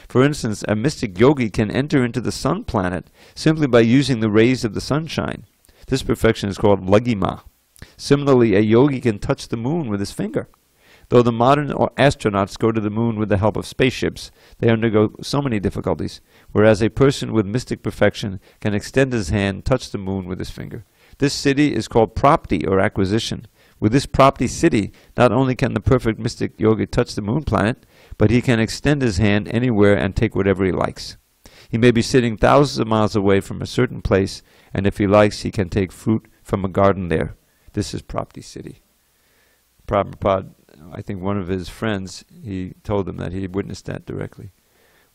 For instance, a mystic yogi can enter into the sun planet simply by using the rays of the sunshine. This perfection is called laghima. Similarly, a yogi can touch the moon with his finger. Though the modern astronauts go to the moon with the help of spaceships, they undergo so many difficulties, whereas a person with mystic perfection can extend his hand, touch the moon with his finger. This siddhi is called prapti, or acquisition. With this prapti siddhi, not only can the perfect mystic yogi touch the moon planet, but he can extend his hand anywhere and take whatever he likes. He may be sitting thousands of miles away from a certain place, and if he likes, he can take fruit from a garden there. This is prapti siddhi. Prabhupada, I think one of his friends, he told him that he witnessed that directly.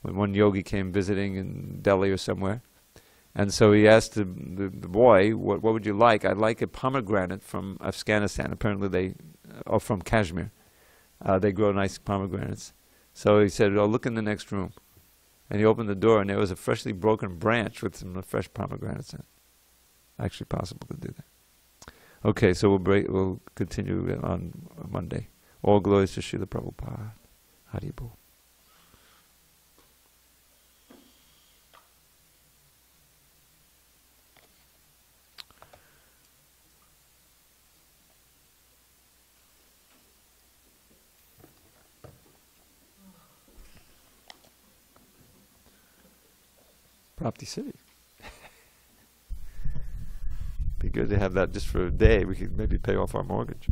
When one yogi came visiting in Delhi or somewhere, and so he asked the boy, what would you like? I'd like a pomegranate from Afghanistan. Apparently they, or from Kashmir. They grow nice pomegranates. So he said, oh, look in the next room. And he opened the door, and there was a freshly broken branch with some fresh pomegranates in it. Actually possible to do that. Okay, so we'll continue on Monday. All glories to Srila Prabhupada. Haribol. Prapti City. Be good to have that just for a day. We could maybe pay off our mortgage.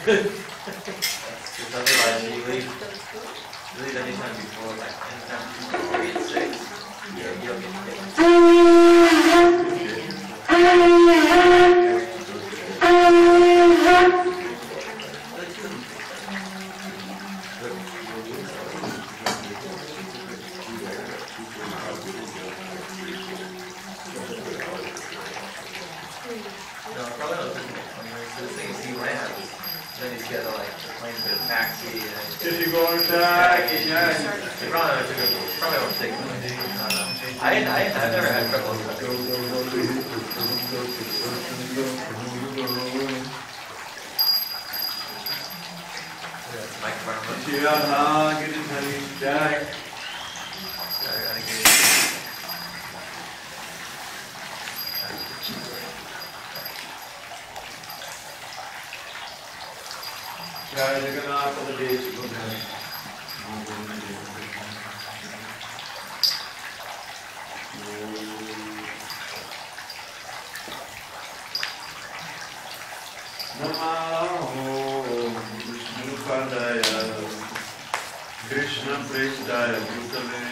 Because otherwise you leave anytime before, like anytime before 3 and 6, you don't get No, probably not. So the thing is, he ran. Then he's got to like complain to the taxi. Did you go on taxi? Yeah. He probably won't take one. I've never had trouble with that. Jai Jagannath for the day. Krishna Prestaya Bhutale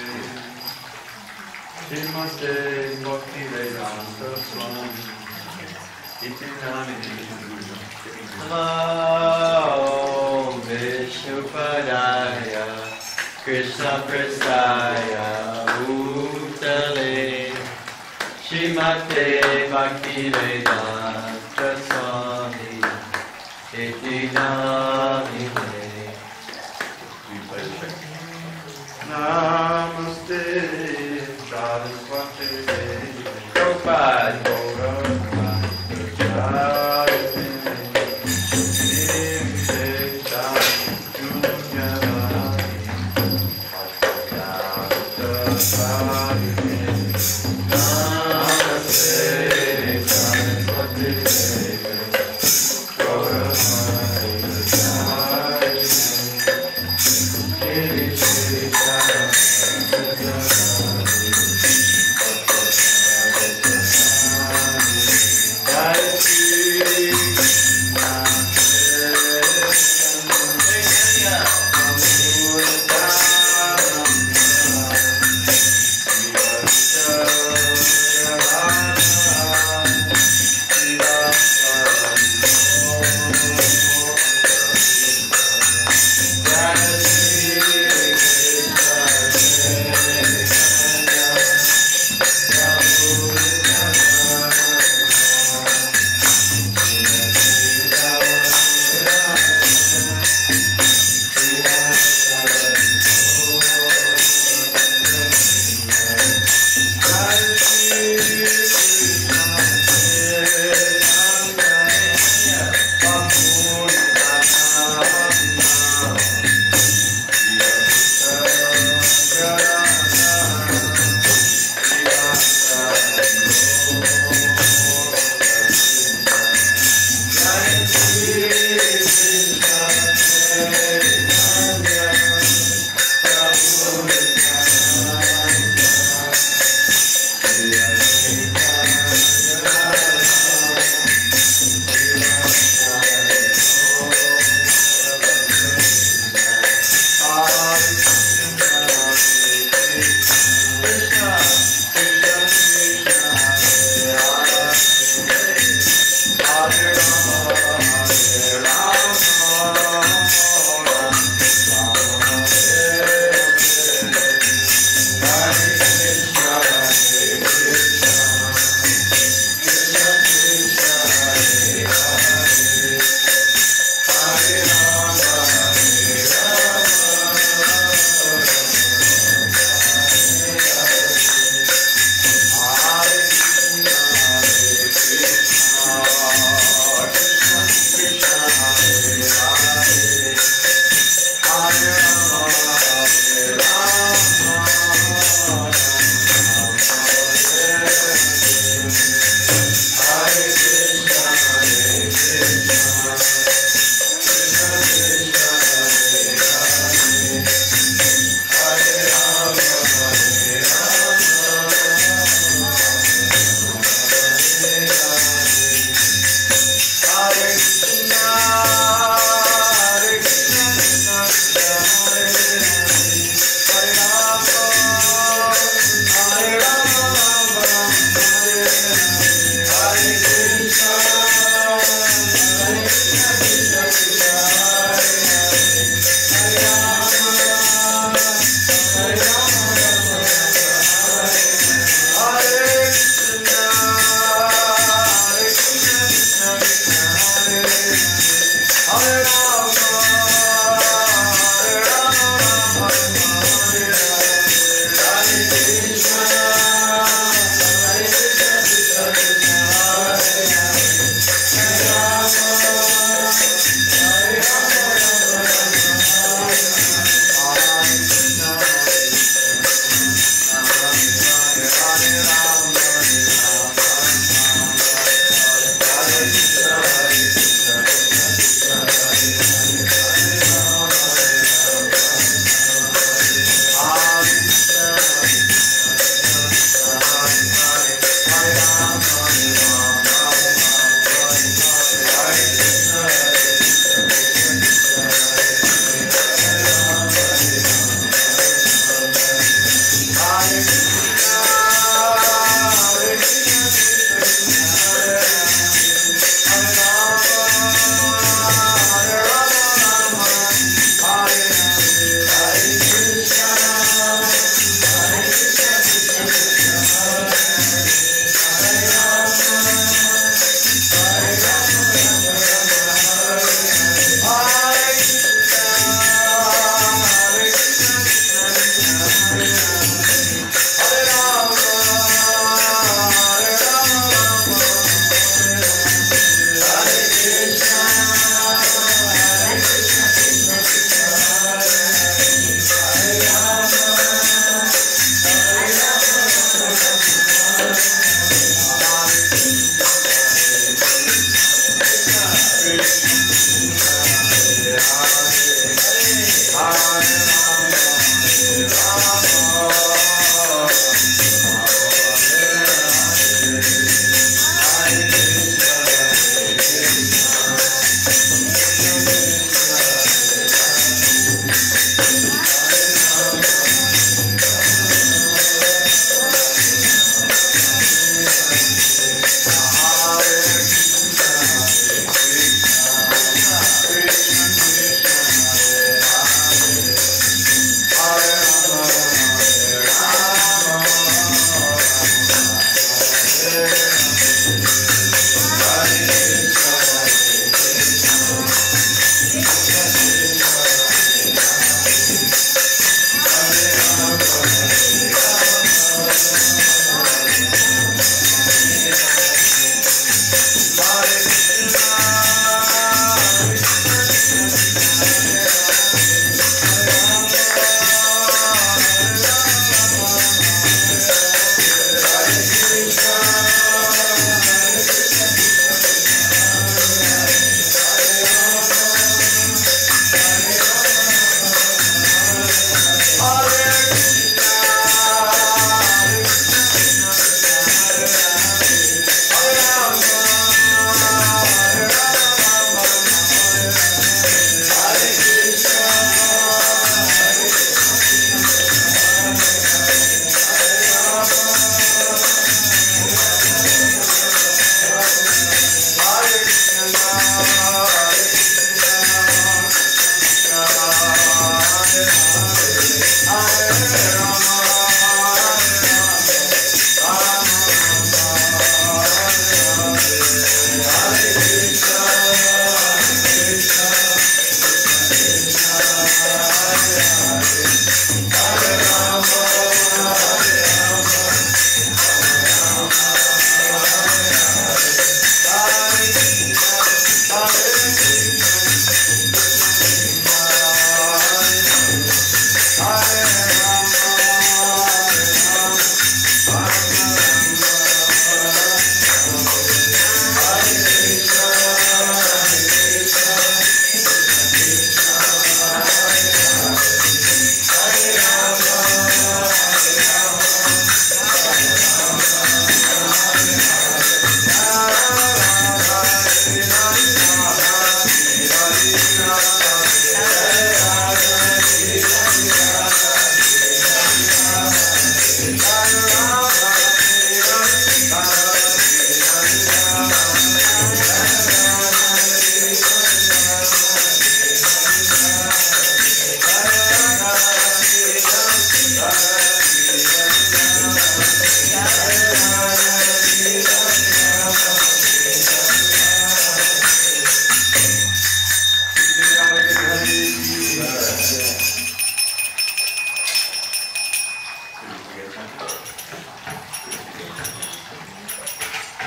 Srimate Bhakti Vedanta Swami Iti Namini Namo Vishnupadaya Krishna Prestaya Bhutale Srimate Bhakti Vedanta Swami Iti Namine. Namaste Saraswati Prabhupada.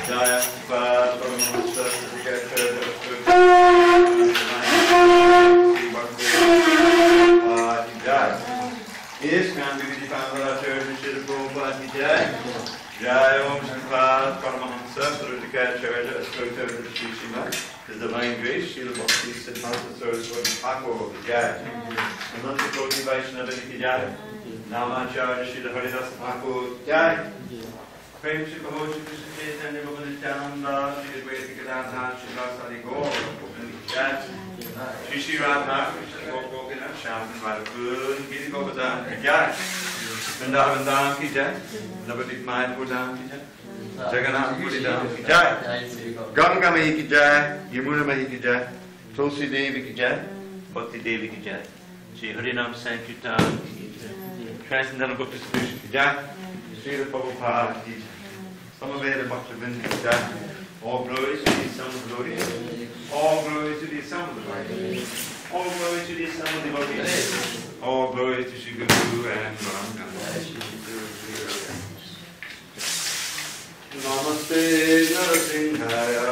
Jaya Bhagavad Jai. ISKCON Bhagavad Prabhu Shri Prabhupada Ki Jai. Jai Om Shankaracharya Paramahamsa Prabhupada Shri Srimad. His Divine Grace, Srila Bhakti Siddhanta Saraswati Thakur Ki Jai. Ananta Koti Vaishnava Ki Jai. Namacharya Srila Haridas Thakur Ki Jai. Prem Shri Prabhu Shri Krishna Chaitanya Prabhu Nityananda Shri Dravida Prabhu Shri SanDiego Ki Jai. Shri Shri Radha Krishna Gopokina Shyam Varkun Gita Govardhan Ki Jai. Vrindavan Dham Ki Jai. Navadip Mayapur Dham Ki Jai. Jagannath Puri Dham Ki Jai. Ganga Mahi Ki Jai. Yamuna Mahi Ki Jai. Tulsi Devi Ki Jai. Bhakti Devi Ki Jai. Shri Harinam Sankirtan Ki Jai. Transcendental Book Distribution Ki Jai. Srila Prabhupada Ki Jai. Samaveda Bhaktivinoda Ki Jai. All glories to the Son of Glory. All glories to the Son of the Lord. All glories to the Son of the Lord. All glories to Shri Guru and Ranga. Namaste Narasimhaya.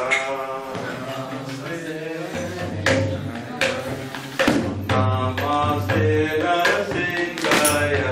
Namaste Narasimhaya.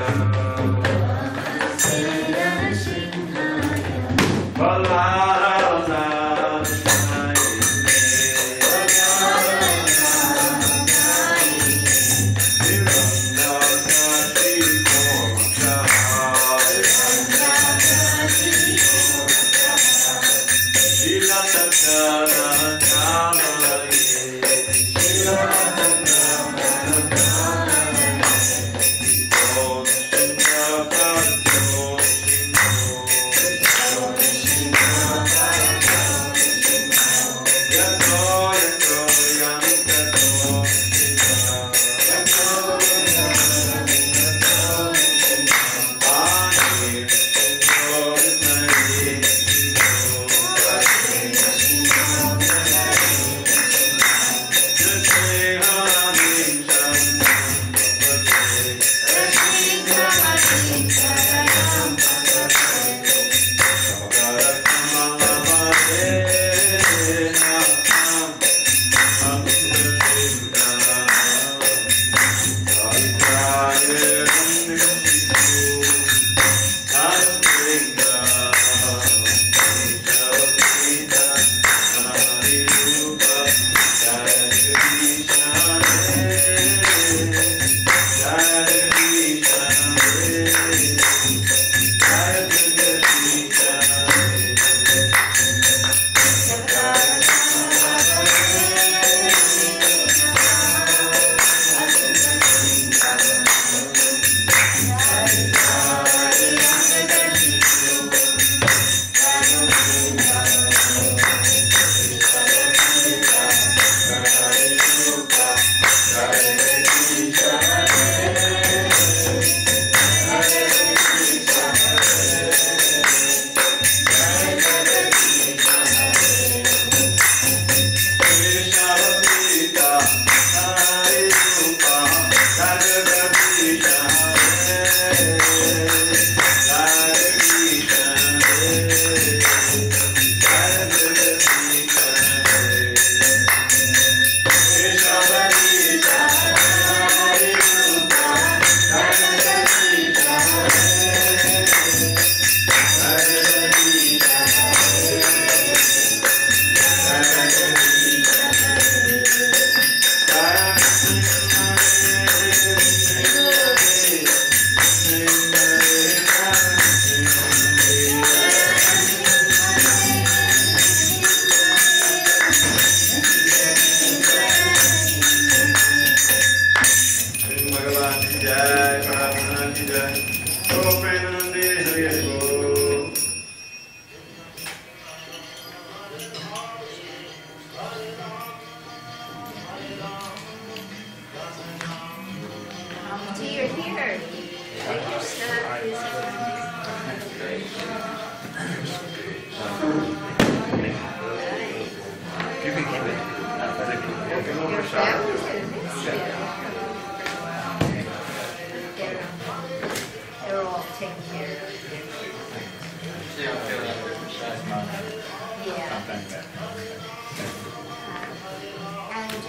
Sometimes that.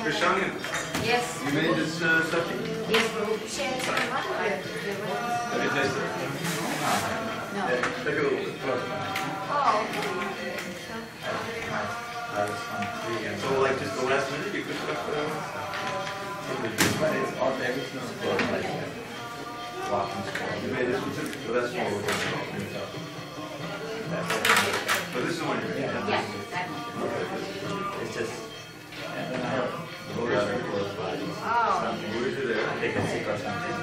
Krishna, Yes. you made this something? Yes, Prabhu. Share some Let me taste it. No. Take a little bit. Oh. So like just the last minute you could put But it's all everything is good, like walking school. you made this one too? So that's what we're working on. But this is the one you made? Yeah, that one. It's just, and then I have the other close bodies. Oh. Where's it there? They can sick or something.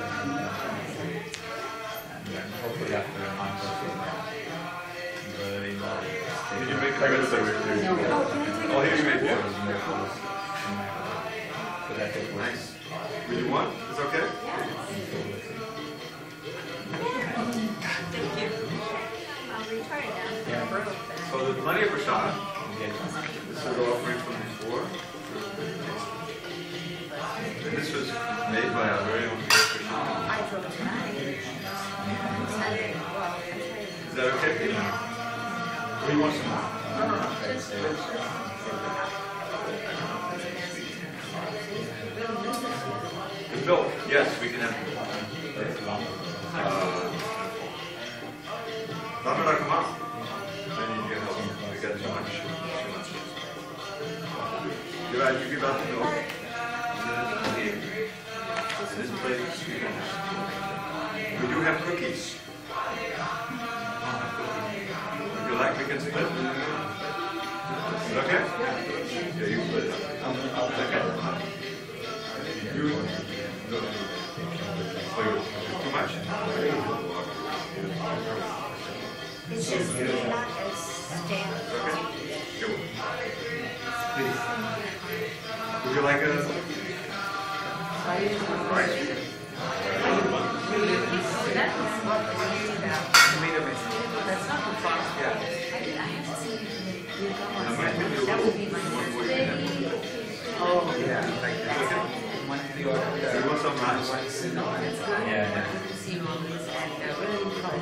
And then hopefully after a month or so, very long. Did you make the rest of it? No. Oh, here you made it. So that it was Nice. Would you want? It's okay? Thank you. I'll return it now. Yeah. So there's plenty of prasad. get This is the offering from before. And this was made by our very own Krishna. I drove tonight. Is that okay for you? Or you want some more? It's milk. Yes, we can have milk. Dravida come up. I need your help. We got too much. You're right, you give out the milk. This plate is sweet. We do have cookies. If you like, we can split. Is it okay? Yeah, you split it. Okay. You. Oh, too much? It's just not as standard. Okay. Go. Would you like a rice? That's not the frost. Yeah. I have to see you go I might give you a that would be little my one more. Oh, Yeah, like You want some rice? no, that's good. Yeah. To see movies and really fun.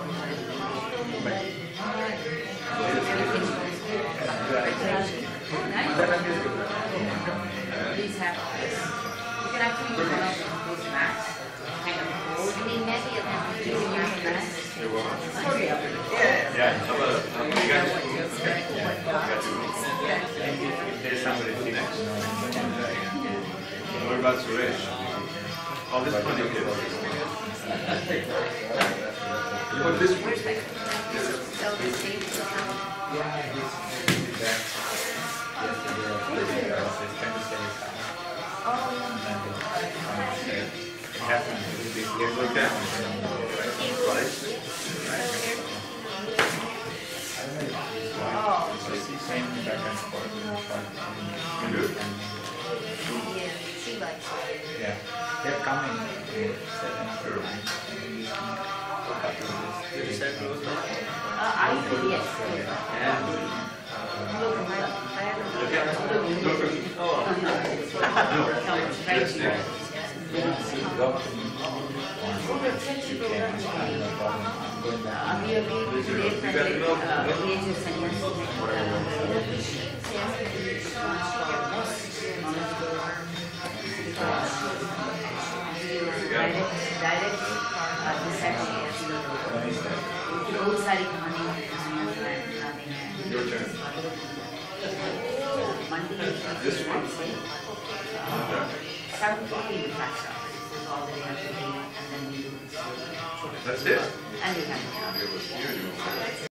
Please have this. You can actually use one of those mats. Kind of cold. I mean, many of them do use mats. You're welcome. Yeah. How about you got your food? Okay. Got your food. If there's somebody sick, What about Suresh? Oh, there's plenty of kids. You want this one? So the same. yeah, he's back yesterday. He's trying to sell his house. Oh, It happened to be here. Okay. Rice? So he's saying back and forth. You do? yeah, she likes it. Yeah, they're coming at 7 or 9. Did you say close now? I think yes. Look, I haven't looked at it. Oh, Yes, yeah. We are meeting today for the religious and Your turn. This one? 7:15 flash off. This is all that we have to do, and then we do this. That's it? And we have to. It was you.